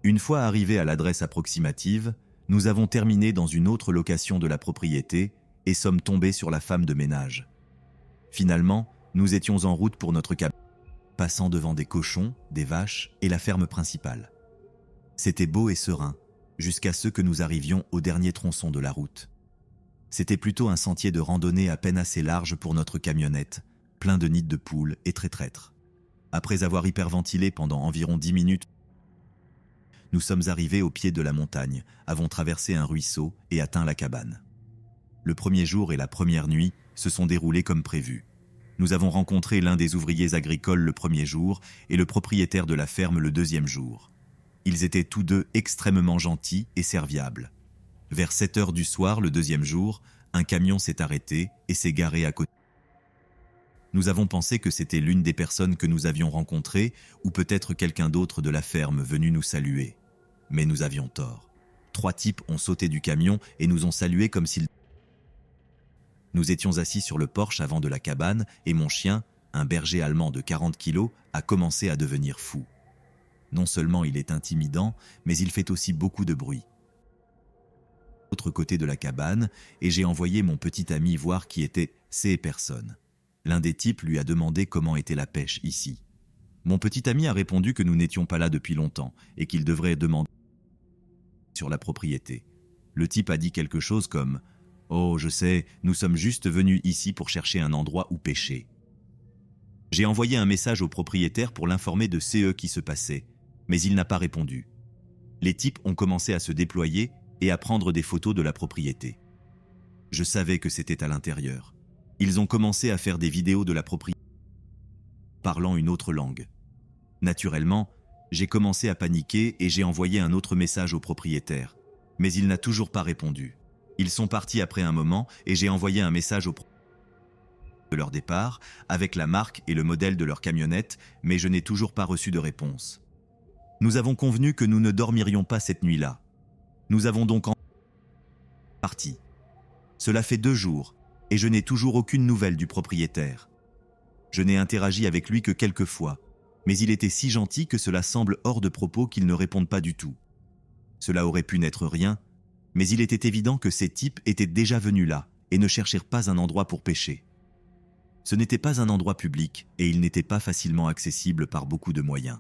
Une fois arrivés à l'adresse approximative, nous avons terminé dans une autre location de la propriété et sommes tombés sur la femme de ménage. Finalement, nous étions en route pour notre cabane, passant devant des cochons, des vaches et la ferme principale. C'était beau et serein, jusqu'à ce que nous arrivions au dernier tronçon de la route. C'était plutôt un sentier de randonnée à peine assez large pour notre camionnette, plein de nids de poules et très traîtres. Après avoir hyperventilé pendant environ 10 minutes, nous sommes arrivés au pied de la montagne, avons traversé un ruisseau et atteint la cabane. Le premier jour et la première nuit se sont déroulés comme prévu. Nous avons rencontré l'un des ouvriers agricoles le premier jour et le propriétaire de la ferme le deuxième jour. Ils étaient tous deux extrêmement gentils et serviables. Vers 7 heures du soir, le deuxième jour, un camion s'est arrêté et s'est garé à côté. Nous avons pensé que c'était l'une des personnes que nous avions rencontrées ou peut-être quelqu'un d'autre de la ferme venu nous saluer. Mais nous avions tort. 3 types ont sauté du camion et nous ont salués comme s'ils... Nous étions assis sur le porche avant de la cabane et mon chien, un berger allemand de 40 kilos, a commencé à devenir fou. Non seulement il est intimidant, mais il fait aussi beaucoup de bruit. De l'autre côté de la cabane, et j'ai envoyé mon petit ami voir qui étaient ces personnes. L'un des types lui a demandé comment était la pêche ici. Mon petit ami a répondu que nous n'étions pas là depuis longtemps et qu'il devrait demander sur la propriété. Le type a dit quelque chose comme « Oh, je sais, nous sommes juste venus ici pour chercher un endroit où pêcher. » J'ai envoyé un message au propriétaire pour l'informer de ce qui se passait, mais il n'a pas répondu. Les types ont commencé à se déployer et à prendre des photos de la propriété. Je savais que c'était à l'intérieur. Ils ont commencé à faire des vidéos de la propriété parlant une autre langue. Naturellement, j'ai commencé à paniquer et j'ai envoyé un autre message au propriétaire, mais il n'a toujours pas répondu. Ils sont partis après un moment et j'ai envoyé un message au propriétaire de leur départ avec la marque et le modèle de leur camionnette, mais je n'ai toujours pas reçu de réponse. Nous avons convenu que nous ne dormirions pas cette nuit-là. Nous avons donc parti. Cela fait 2 jours et je n'ai toujours aucune nouvelle du propriétaire. Je n'ai interagi avec lui que quelques fois, mais il était si gentil que cela semble hors de propos qu'il ne réponde pas du tout. Cela aurait pu n'être rien, mais il était évident que ces types étaient déjà venus là et ne cherchèrent pas un endroit pour pêcher. Ce n'était pas un endroit public et il n'était pas facilement accessible par beaucoup de moyens.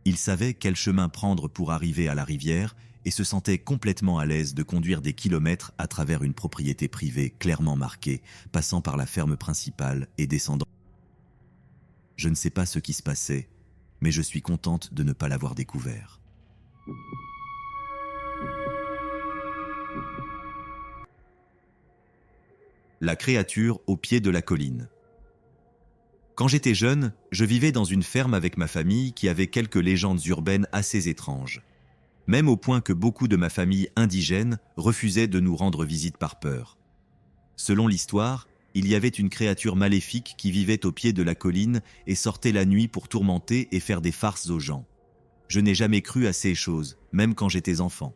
Ils savaient quel chemin prendre pour arriver à la rivière et se sentaient complètement à l'aise de conduire des kilomètres à travers une propriété privée clairement marquée, passant par la ferme principale et descendant. Je ne sais pas ce qui se passait, mais je suis contente de ne pas l'avoir découvert. La créature au pied de la colline. Quand j'étais jeune, je vivais dans une ferme avec ma famille qui avait quelques légendes urbaines assez étranges. Même au point que beaucoup de ma famille indigène refusaient de nous rendre visite par peur. Selon l'histoire, il y avait une créature maléfique qui vivait au pied de la colline et sortait la nuit pour tourmenter et faire des farces aux gens. Je n'ai jamais cru à ces choses, même quand j'étais enfant.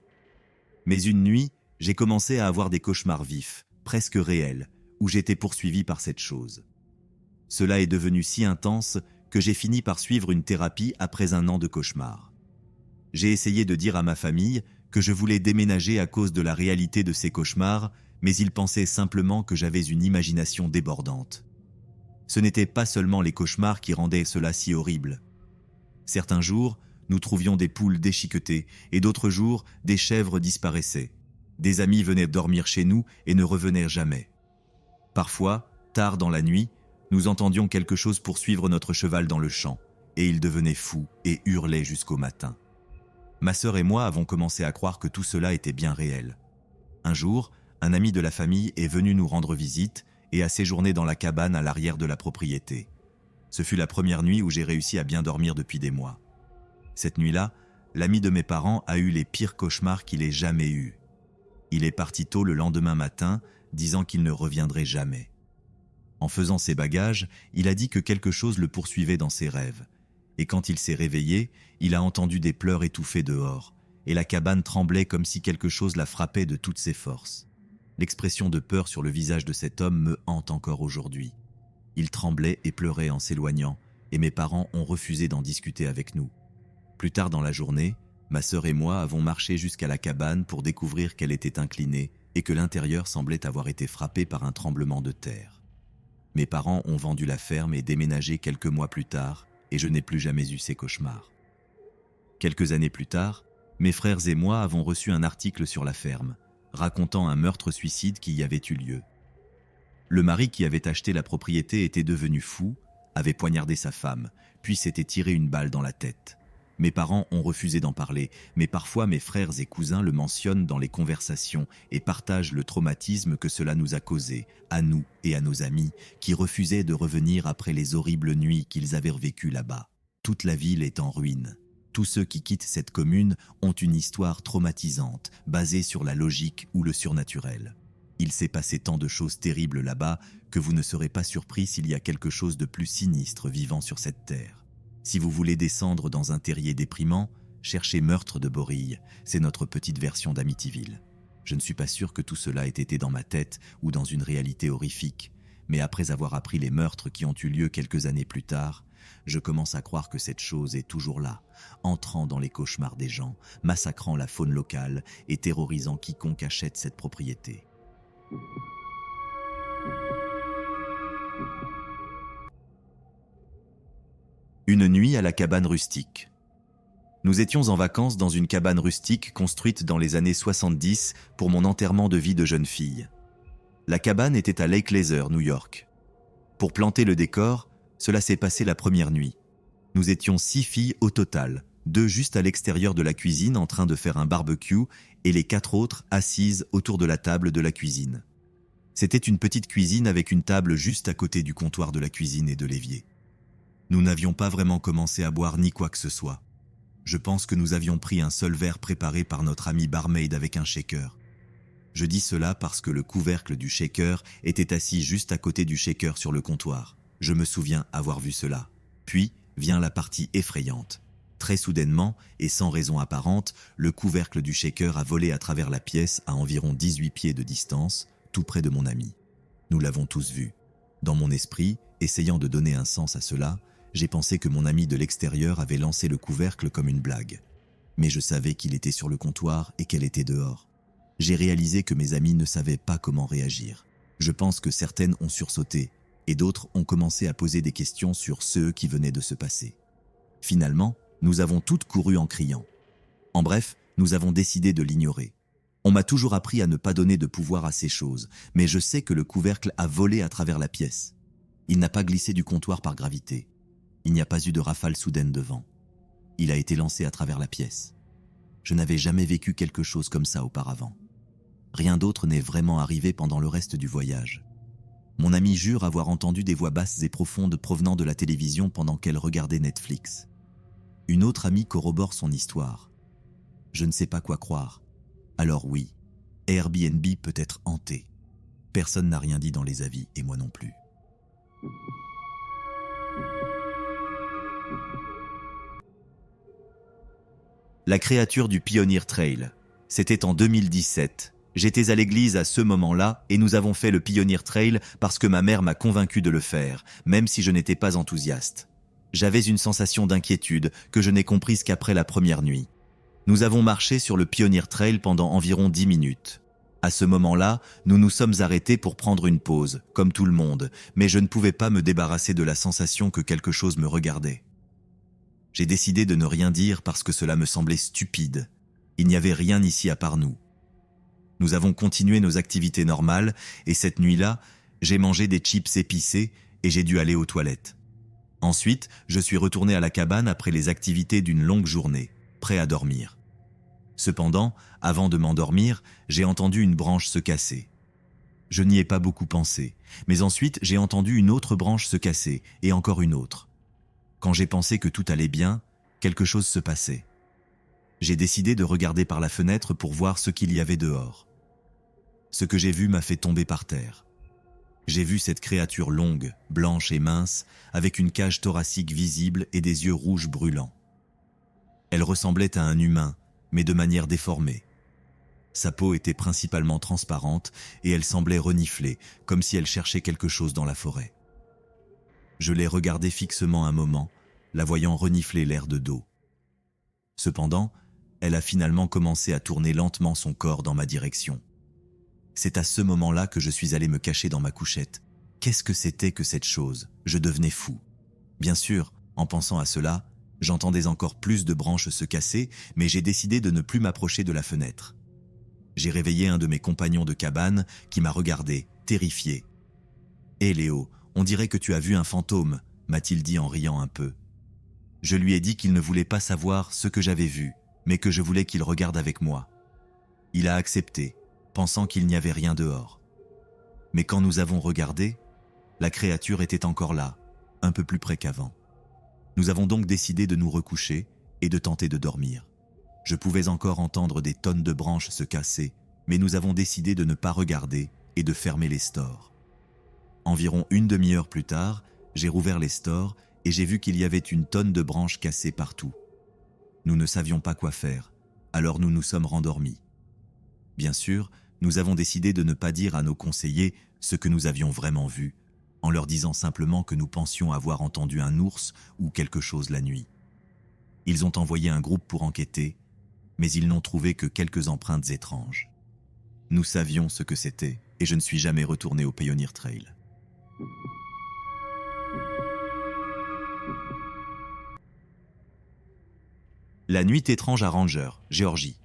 Mais une nuit, j'ai commencé à avoir des cauchemars vifs, presque réels, où j'étais poursuivi par cette chose. Cela est devenu si intense que j'ai fini par suivre une thérapie après un an de cauchemars. J'ai essayé de dire à ma famille que je voulais déménager à cause de la réalité de ces cauchemars, mais ils pensaient simplement que j'avais une imagination débordante. Ce n'étaient pas seulement les cauchemars qui rendaient cela si horrible. Certains jours, nous trouvions des poules déchiquetées et d'autres jours, des chèvres disparaissaient. Des amis venaient dormir chez nous et ne revenaient jamais. Parfois, tard dans la nuit, nous entendions quelque chose poursuivre notre cheval dans le champ, et il devenait fou et hurlait jusqu'au matin. Ma sœur et moi avons commencé à croire que tout cela était bien réel. Un jour, un ami de la famille est venu nous rendre visite et a séjourné dans la cabane à l'arrière de la propriété. Ce fut la première nuit où j'ai réussi à bien dormir depuis des mois. Cette nuit-là, l'ami de mes parents a eu les pires cauchemars qu'il ait jamais eus. Il est parti tôt le lendemain matin, disant qu'il ne reviendrait jamais. En faisant ses bagages, il a dit que quelque chose le poursuivait dans ses rêves. Et quand il s'est réveillé, il a entendu des pleurs étouffés dehors, et la cabane tremblait comme si quelque chose la frappait de toutes ses forces. L'expression de peur sur le visage de cet homme me hante encore aujourd'hui. Il tremblait et pleurait en s'éloignant, et mes parents ont refusé d'en discuter avec nous. Plus tard dans la journée, ma sœur et moi avons marché jusqu'à la cabane pour découvrir qu'elle était inclinée et que l'intérieur semblait avoir été frappé par un tremblement de terre. Mes parents ont vendu la ferme et déménagé quelques mois plus tard, et je n'ai plus jamais eu ces cauchemars. Quelques années plus tard, mes frères et moi avons reçu un article sur la ferme, racontant un meurtre-suicide qui y avait eu lieu. Le mari qui avait acheté la propriété était devenu fou, avait poignardé sa femme, puis s'était tiré une balle dans la tête. Mes parents ont refusé d'en parler, mais parfois mes frères et cousins le mentionnent dans les conversations et partagent le traumatisme que cela nous a causé, à nous et à nos amis, qui refusaient de revenir après les horribles nuits qu'ils avaient vécues là-bas. Toute la ville est en ruine. Tous ceux qui quittent cette commune ont une histoire traumatisante, basée sur la logique ou le surnaturel. Il s'est passé tant de choses terribles là-bas que vous ne serez pas surpris s'il y a quelque chose de plus sinistre vivant sur cette terre. Si vous voulez descendre dans un terrier déprimant, cherchez Meurtre de Borille, c'est notre petite version d'Amityville. Je ne suis pas sûr que tout cela ait été dans ma tête ou dans une réalité horrifique, mais après avoir appris les meurtres qui ont eu lieu quelques années plus tard, je commence à croire que cette chose est toujours là, entrant dans les cauchemars des gens, massacrant la faune locale et terrorisant quiconque achète cette propriété. Une nuit à la cabane rustique. Nous étions en vacances dans une cabane rustique construite dans les années 70 pour mon enterrement de vie de jeune fille. La cabane était à Lake Laser, New York. Pour planter le décor, cela s'est passé la première nuit. Nous étions 6 filles au total, 2 juste à l'extérieur de la cuisine en train de faire un barbecue et les 4 autres assises autour de la table de la cuisine. C'était une petite cuisine avec une table juste à côté du comptoir de la cuisine et de l'évier. Nous n'avions pas vraiment commencé à boire ni quoi que ce soit. Je pense que nous avions pris un seul verre préparé par notre ami barmaid avec un shaker. Je dis cela parce que le couvercle du shaker était assis juste à côté du shaker sur le comptoir. Je me souviens avoir vu cela. Puis vient la partie effrayante. Très soudainement, et sans raison apparente, le couvercle du shaker a volé à travers la pièce à environ 18 pieds de distance, tout près de mon ami. Nous l'avons tous vu. Dans mon esprit, essayant de donner un sens à cela, j'ai pensé que mon ami de l'extérieur avait lancé le couvercle comme une blague. Mais je savais qu'il était sur le comptoir et qu'elle était dehors. J'ai réalisé que mes amis ne savaient pas comment réagir. Je pense que certaines ont sursauté et d'autres ont commencé à poser des questions sur ce qui venait de se passer. Finalement, nous avons toutes couru en criant. En bref, nous avons décidé de l'ignorer. On m'a toujours appris à ne pas donner de pouvoir à ces choses, mais je sais que le couvercle a volé à travers la pièce. Il n'a pas glissé du comptoir par gravité. Il n'y a pas eu de rafale soudaine de vent. Il a été lancé à travers la pièce. Je n'avais jamais vécu quelque chose comme ça auparavant. Rien d'autre n'est vraiment arrivé pendant le reste du voyage. Mon amie jure avoir entendu des voix basses et profondes provenant de la télévision pendant qu'elle regardait Netflix. Une autre amie corrobore son histoire. Je ne sais pas quoi croire. Alors oui, Airbnb peut être hanté. Personne n'a rien dit dans les avis, et moi non plus. La créature du Pioneer Trail. C'était en 2017. J'étais à l'église à ce moment-là et nous avons fait le Pioneer Trail parce que ma mère m'a convaincu de le faire, même si je n'étais pas enthousiaste. J'avais une sensation d'inquiétude que je n'ai comprise qu'après la première nuit. Nous avons marché sur le Pioneer Trail pendant environ 10 minutes. À ce moment-là, nous nous sommes arrêtés pour prendre une pause, comme tout le monde, mais je ne pouvais pas me débarrasser de la sensation que quelque chose me regardait. J'ai décidé de ne rien dire parce que cela me semblait stupide. Il n'y avait rien ici à part nous. Nous avons continué nos activités normales et cette nuit-là, j'ai mangé des chips épicés et j'ai dû aller aux toilettes. Ensuite, je suis retourné à la cabane après les activités d'une longue journée, prêt à dormir. Cependant, avant de m'endormir, j'ai entendu une branche se casser. Je n'y ai pas beaucoup pensé, mais ensuite j'ai entendu une autre branche se casser et encore une autre. Quand j'ai pensé que tout allait bien, quelque chose se passait. J'ai décidé de regarder par la fenêtre pour voir ce qu'il y avait dehors. Ce que j'ai vu m'a fait tomber par terre. J'ai vu cette créature longue, blanche et mince, avec une cage thoracique visible et des yeux rouges brûlants. Elle ressemblait à un humain, mais de manière déformée. Sa peau était principalement transparente et elle semblait renifler, comme si elle cherchait quelque chose dans la forêt. Je l'ai regardée fixement un moment, la voyant renifler l'air de dos. Cependant, elle a finalement commencé à tourner lentement son corps dans ma direction. C'est à ce moment-là que je suis allé me cacher dans ma couchette. Qu'est-ce que c'était que cette chose? Je devenais fou. Bien sûr, en pensant à cela, j'entendais encore plus de branches se casser, mais j'ai décidé de ne plus m'approcher de la fenêtre. J'ai réveillé un de mes compagnons de cabane qui m'a regardé, terrifié. « Hé Léo, on dirait que tu as vu un fantôme », m'a-t-il dit en riant un peu. Je lui ai dit qu'il ne voulait pas savoir ce que j'avais vu, mais que je voulais qu'il regarde avec moi. Il a accepté, pensant qu'il n'y avait rien dehors. Mais quand nous avons regardé, la créature était encore là, un peu plus près qu'avant. Nous avons donc décidé de nous recoucher et de tenter de dormir. Je pouvais encore entendre des tonnes de branches se casser, mais nous avons décidé de ne pas regarder et de fermer les stores. Environ une demi-heure plus tard, j'ai rouvert les stores et j'ai vu qu'il y avait une tonne de branches cassées partout. Nous ne savions pas quoi faire, alors nous nous sommes rendormis. Bien sûr, nous avons décidé de ne pas dire à nos conseillers ce que nous avions vraiment vu, en leur disant simplement que nous pensions avoir entendu un ours ou quelque chose la nuit. Ils ont envoyé un groupe pour enquêter, mais ils n'ont trouvé que quelques empreintes étranges. Nous savions ce que c'était et je ne suis jamais retourné au Pioneer Trail. La nuit étrange à Ranger, Géorgie.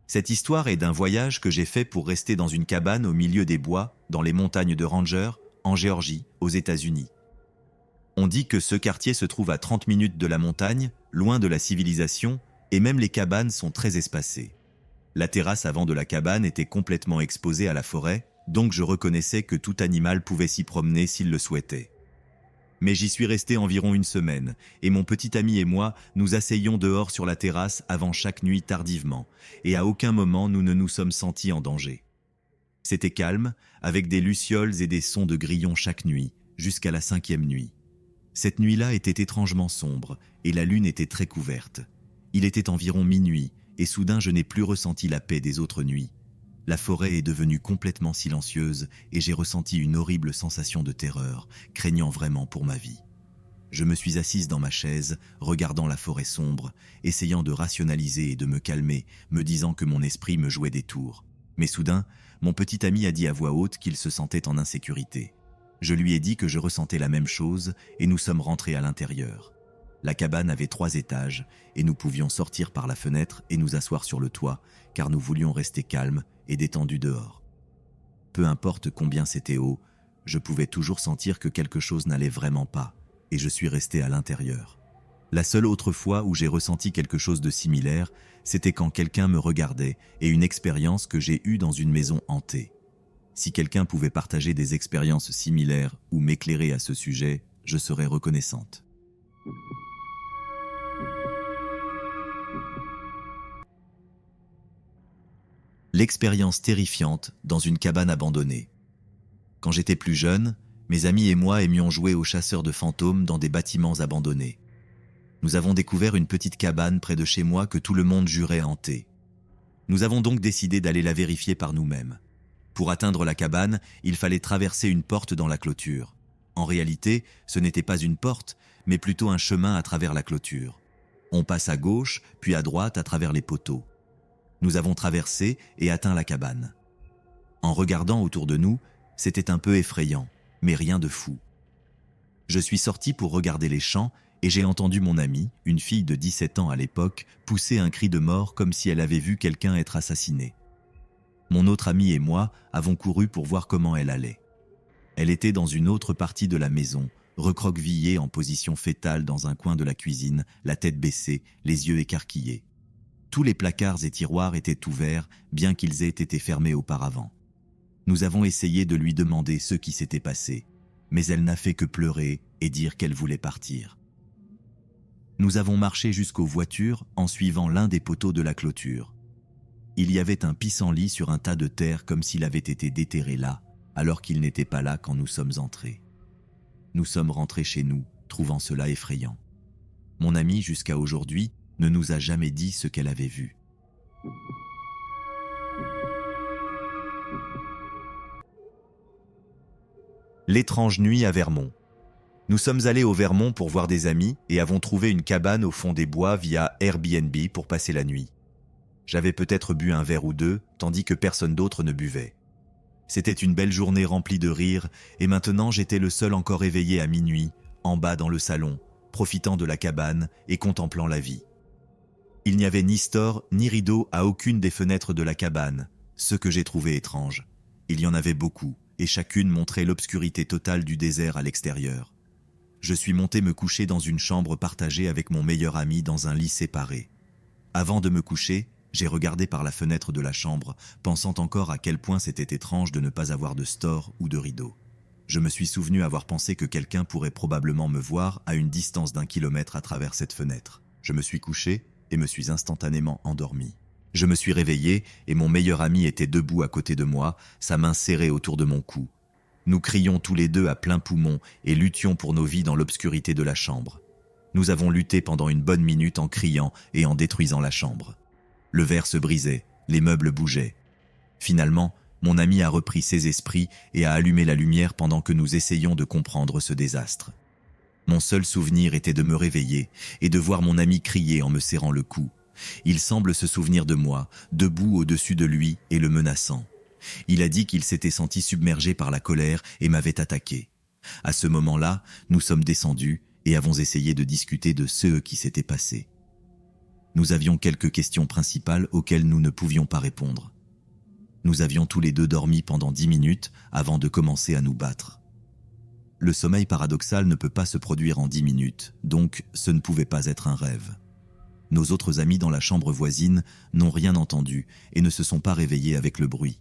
Cette histoire est d'un voyage que j'ai fait pour rester dans une cabane au milieu des bois, dans les montagnes de Ranger, en Géorgie, aux États-Unis. On dit que ce quartier se trouve à 30 minutes de la montagne, loin de la civilisation, et même les cabanes sont très espacées. La terrasse avant de la cabane était complètement exposée à la forêt, donc je reconnaissais que tout animal pouvait s'y promener s'il le souhaitait. Mais j'y suis resté environ une semaine, et mon petit ami et moi nous asseyions dehors sur la terrasse avant chaque nuit tardivement, et à aucun moment nous ne nous sommes sentis en danger. C'était calme, avec des lucioles et des sons de grillons chaque nuit, jusqu'à la 5e nuit. Cette nuit-là était étrangement sombre, et la lune était très couverte. Il était environ minuit, et soudain je n'ai plus ressenti la paix des autres nuits. La forêt est devenue complètement silencieuse et j'ai ressenti une horrible sensation de terreur, craignant vraiment pour ma vie. Je me suis assise dans ma chaise, regardant la forêt sombre, essayant de rationaliser et de me calmer, me disant que mon esprit me jouait des tours. Mais soudain, mon petit ami a dit à voix haute qu'il se sentait en insécurité. Je lui ai dit que je ressentais la même chose et nous sommes rentrés à l'intérieur. La cabane avait 3 étages et nous pouvions sortir par la fenêtre et nous asseoir sur le toit, car nous voulions rester calmes et détendus dehors. Peu importe combien c'était haut, je pouvais toujours sentir que quelque chose n'allait vraiment pas, et je suis resté à l'intérieur. La seule autre fois où j'ai ressenti quelque chose de similaire, c'était quand quelqu'un me regardait et une expérience que j'ai eue dans une maison hantée. Si quelqu'un pouvait partager des expériences similaires ou m'éclairer à ce sujet, je serais reconnaissante. L'expérience terrifiante dans une cabane abandonnée. Quand j'étais plus jeune, mes amis et moi aimions jouer aux chasseurs de fantômes dans des bâtiments abandonnés. Nous avons découvert une petite cabane près de chez moi que tout le monde jurait hantée. Nous avons donc décidé d'aller la vérifier par nous-mêmes. Pour atteindre la cabane, il fallait traverser une porte dans la clôture. En réalité, ce n'était pas une porte, mais plutôt un chemin à travers la clôture. On passe à gauche, puis à droite à travers les poteaux. Nous avons traversé et atteint la cabane. En regardant autour de nous, c'était un peu effrayant, mais rien de fou. Je suis sorti pour regarder les champs et j'ai entendu mon amie, une fille de 17 ans à l'époque, pousser un cri de mort comme si elle avait vu quelqu'un être assassiné. Mon autre amie et moi avons couru pour voir comment elle allait. Elle était dans une autre partie de la maison, recroquevillée en position fétale dans un coin de la cuisine, la tête baissée, les yeux écarquillés. Tous les placards et tiroirs étaient ouverts, bien qu'ils aient été fermés auparavant. Nous avons essayé de lui demander ce qui s'était passé, mais elle n'a fait que pleurer et dire qu'elle voulait partir. Nous avons marché jusqu'aux voitures en suivant l'un des poteaux de la clôture. Il y avait un pissenlit sur un tas de terre comme s'il avait été déterré là, alors qu'il n'était pas là quand nous sommes entrés. Nous sommes rentrés chez nous, trouvant cela effrayant. Mon amie, jusqu'à aujourd'hui, ne nous a jamais dit ce qu'elle avait vu. L'étrange nuit à Vermont. Nous sommes allés au Vermont pour voir des amis et avons trouvé une cabane au fond des bois via Airbnb pour passer la nuit. J'avais peut-être bu un verre ou deux, tandis que personne d'autre ne buvait. C'était une belle journée remplie de rires, et maintenant j'étais le seul encore éveillé à minuit, en bas dans le salon, profitant de la cabane et contemplant la vie. Il n'y avait ni store ni rideau à aucune des fenêtres de la cabane, ce que j'ai trouvé étrange. Il y en avait beaucoup, et chacune montrait l'obscurité totale du désert à l'extérieur. Je suis monté me coucher dans une chambre partagée avec mon meilleur ami dans un lit séparé. Avant de me coucher, j'ai regardé par la fenêtre de la chambre, pensant encore à quel point c'était étrange de ne pas avoir de store ou de rideau. Je me suis souvenu avoir pensé que quelqu'un pourrait probablement me voir à une distance d'1 kilomètre à travers cette fenêtre. Je me suis couché et me suis instantanément endormi. Je me suis réveillé et mon meilleur ami était debout à côté de moi, sa main serrée autour de mon cou. Nous crions tous les deux à plein poumon et luttions pour nos vies dans l'obscurité de la chambre. Nous avons lutté pendant une bonne minute en criant et en détruisant la chambre. Le verre se brisait, les meubles bougeaient. Finalement, mon ami a repris ses esprits et a allumé la lumière pendant que nous essayions de comprendre ce désastre. Mon seul souvenir était de me réveiller et de voir mon ami crier en me serrant le cou. Il semble se souvenir de moi, debout au-dessus de lui et le menaçant. Il a dit qu'il s'était senti submergé par la colère et m'avait attaqué. À ce moment-là, nous sommes descendus et avons essayé de discuter de ce qui s'était passé. Nous avions quelques questions principales auxquelles nous ne pouvions pas répondre. Nous avions tous les deux dormi pendant 10 minutes avant de commencer à nous battre. Le sommeil paradoxal ne peut pas se produire en 10 minutes, donc ce ne pouvait pas être un rêve. Nos autres amis dans la chambre voisine n'ont rien entendu et ne se sont pas réveillés avec le bruit.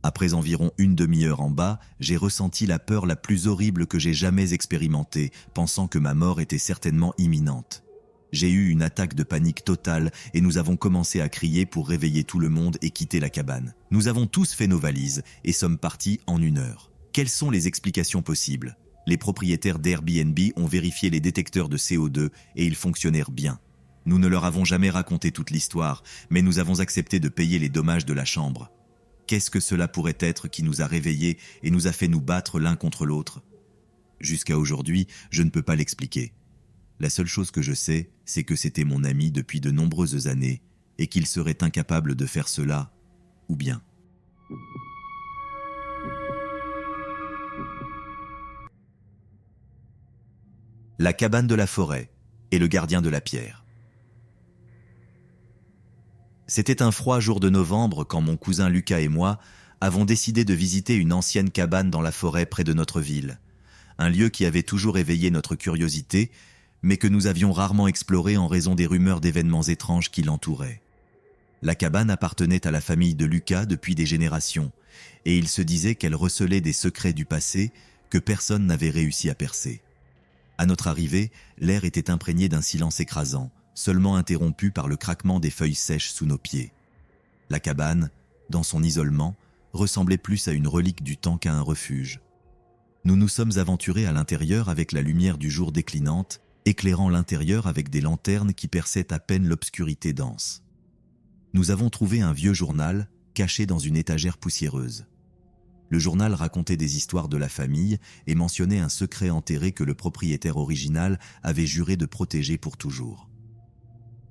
Après environ une demi-heure en bas, j'ai ressenti la peur la plus horrible que j'ai jamais expérimentée, pensant que ma mort était certainement imminente. J'ai eu une attaque de panique totale et nous avons commencé à crier pour réveiller tout le monde et quitter la cabane. Nous avons tous fait nos valises et sommes partis en 1 heure. Quelles sont les explications possibles ? Les propriétaires d'Airbnb ont vérifié les détecteurs de CO2 et ils fonctionnèrent bien. Nous ne leur avons jamais raconté toute l'histoire, mais nous avons accepté de payer les dommages de la chambre. Qu'est-ce que cela pourrait être qui nous a réveillés et nous a fait nous battre l'un contre l'autre ? Jusqu'à aujourd'hui, je ne peux pas l'expliquer. La seule chose que je sais, c'est que c'était mon ami depuis de nombreuses années et qu'il serait incapable de faire cela, ou bien. La cabane de la forêt et le gardien de la pierre. C'était un froid jour de novembre quand mon cousin Lucas et moi avons décidé de visiter une ancienne cabane dans la forêt près de notre ville. Un lieu qui avait toujours éveillé notre curiosité, mais que nous avions rarement exploré en raison des rumeurs d'événements étranges qui l'entouraient. La cabane appartenait à la famille de Lucas depuis des générations, et il se disait qu'elle recelait des secrets du passé que personne n'avait réussi à percer. À notre arrivée, l'air était imprégné d'un silence écrasant, seulement interrompu par le craquement des feuilles sèches sous nos pieds. La cabane, dans son isolement, ressemblait plus à une relique du temps qu'à un refuge. Nous nous sommes aventurés à l'intérieur avec la lumière du jour déclinante, éclairant l'intérieur avec des lanternes qui perçaient à peine l'obscurité dense. Nous avons trouvé un vieux journal, caché dans une étagère poussiéreuse. Le journal racontait des histoires de la famille et mentionnait un secret enterré que le propriétaire original avait juré de protéger pour toujours.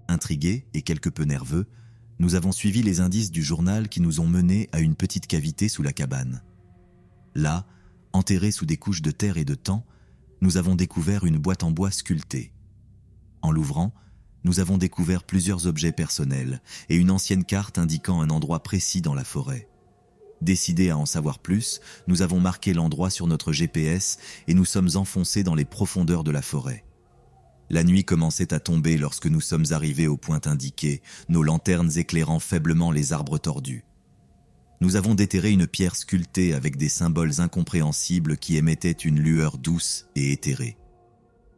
Intrigués et quelque peu nerveux, nous avons suivi les indices du journal qui nous ont menés à une petite cavité sous la cabane. Là, enterrée sous des couches de terre et de temps, nous avons découvert une boîte en bois sculptée. En l'ouvrant, nous avons découvert plusieurs objets personnels et une ancienne carte indiquant un endroit précis dans la forêt. Décidés à en savoir plus, nous avons marqué l'endroit sur notre GPS et nous sommes enfoncés dans les profondeurs de la forêt. La nuit commençait à tomber lorsque nous sommes arrivés au point indiqué, nos lanternes éclairant faiblement les arbres tordus. Nous avons déterré une pierre sculptée avec des symboles incompréhensibles qui émettaient une lueur douce et éthérée.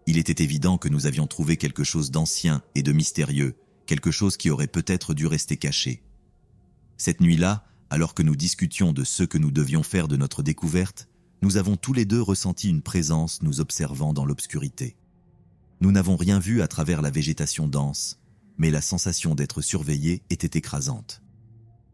Il était évident que nous avions trouvé quelque chose d'ancien et de mystérieux, quelque chose qui aurait peut-être dû rester caché. Cette nuit-là, alors que nous discutions de ce que nous devions faire de notre découverte, nous avons tous les deux ressenti une présence nous observant dans l'obscurité. Nous n'avons rien vu à travers la végétation dense, mais la sensation d'être surveillés était écrasante.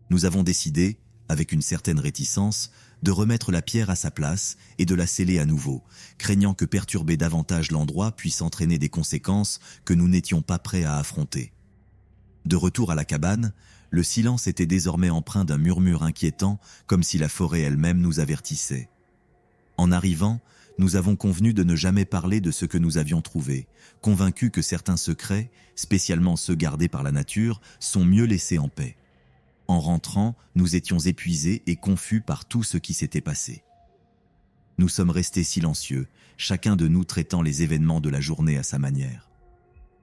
Nous avons décidé, avec une certaine réticence, de remettre la pierre à sa place et de la sceller à nouveau, craignant que perturber davantage l'endroit puisse entraîner des conséquences que nous n'étions pas prêts à affronter. De retour à la cabane, le silence était désormais empreint d'un murmure inquiétant, comme si la forêt elle-même nous avertissait. En arrivant, nous avons convenu de ne jamais parler de ce que nous avions trouvé, convaincus que certains secrets, spécialement ceux gardés par la nature, sont mieux laissés en paix. En rentrant, nous étions épuisés et confus par tout ce qui s'était passé. Nous sommes restés silencieux, chacun de nous traitant les événements de la journée à sa manière.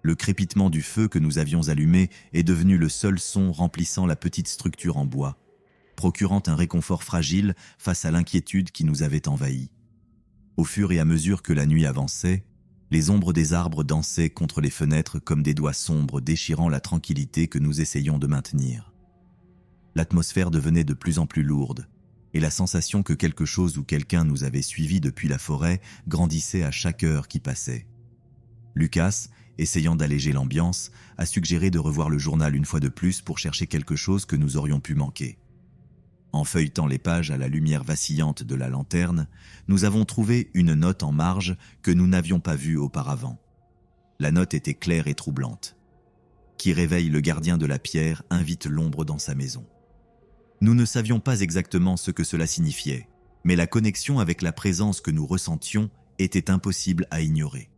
Le crépitement du feu que nous avions allumé est devenu le seul son remplissant la petite structure en bois, procurant un réconfort fragile face à l'inquiétude qui nous avait envahis. Au fur et à mesure que la nuit avançait, les ombres des arbres dansaient contre les fenêtres comme des doigts sombres déchirant la tranquillité que nous essayions de maintenir. L'atmosphère devenait de plus en plus lourde, et la sensation que quelque chose ou quelqu'un nous avait suivis depuis la forêt grandissait à chaque heure qui passait. Lucas, essayant d'alléger l'ambiance, a suggéré de revoir le journal une fois de plus pour chercher quelque chose que nous aurions pu manquer. En feuilletant les pages à la lumière vacillante de la lanterne, nous avons trouvé une note en marge que nous n'avions pas vue auparavant. La note était claire et troublante. Qui réveille le gardien de la pierre invite l'ombre dans sa maison. Nous ne savions pas exactement ce que cela signifiait, mais la connexion avec la présence que nous ressentions était impossible à ignorer.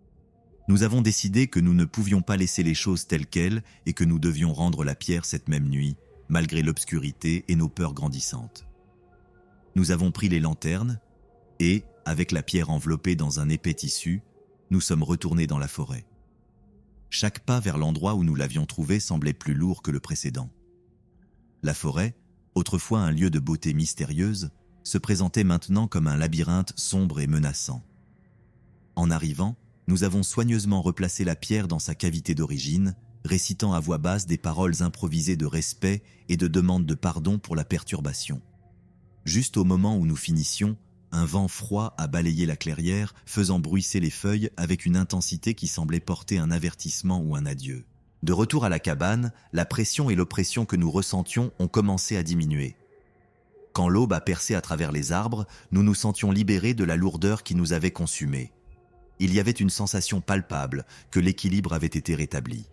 Nous avons décidé que nous ne pouvions pas laisser les choses telles quelles et que nous devions rendre la pierre cette même nuit, malgré l'obscurité et nos peurs grandissantes. Nous avons pris les lanternes et, avec la pierre enveloppée dans un épais tissu, nous sommes retournés dans la forêt. Chaque pas vers l'endroit où nous l'avions trouvé semblait plus lourd que le précédent. La forêt, autrefois un lieu de beauté mystérieuse, se présentait maintenant comme un labyrinthe sombre et menaçant. En arrivant, nous avons soigneusement replacé la pierre dans sa cavité d'origine, récitant à voix basse des paroles improvisées de respect et de demande de pardon pour la perturbation. Juste au moment où nous finissions, un vent froid a balayé la clairière, faisant bruisser les feuilles avec une intensité qui semblait porter un avertissement ou un adieu. De retour à la cabane, la pression et l'oppression que nous ressentions ont commencé à diminuer. Quand l'aube a percé à travers les arbres, nous nous sentions libérés de la lourdeur qui nous avait consumés. Il y avait une sensation palpable que l'équilibre avait été rétabli.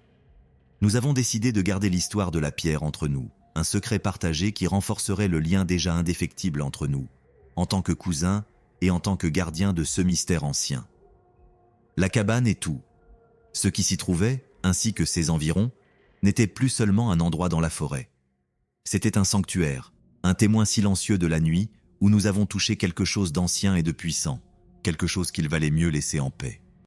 Nous avons décidé de garder l'histoire de la pierre entre nous, un secret partagé qui renforcerait le lien déjà indéfectible entre nous, en tant que cousins et en tant que gardiens de ce mystère ancien. La cabane et tout. Ce qui s'y trouvait, ainsi que ses environs, n'était plus seulement un endroit dans la forêt. C'était un sanctuaire, un témoin silencieux de la nuit où nous avons touché quelque chose d'ancien et de puissant, quelque chose qu'il valait mieux laisser en paix.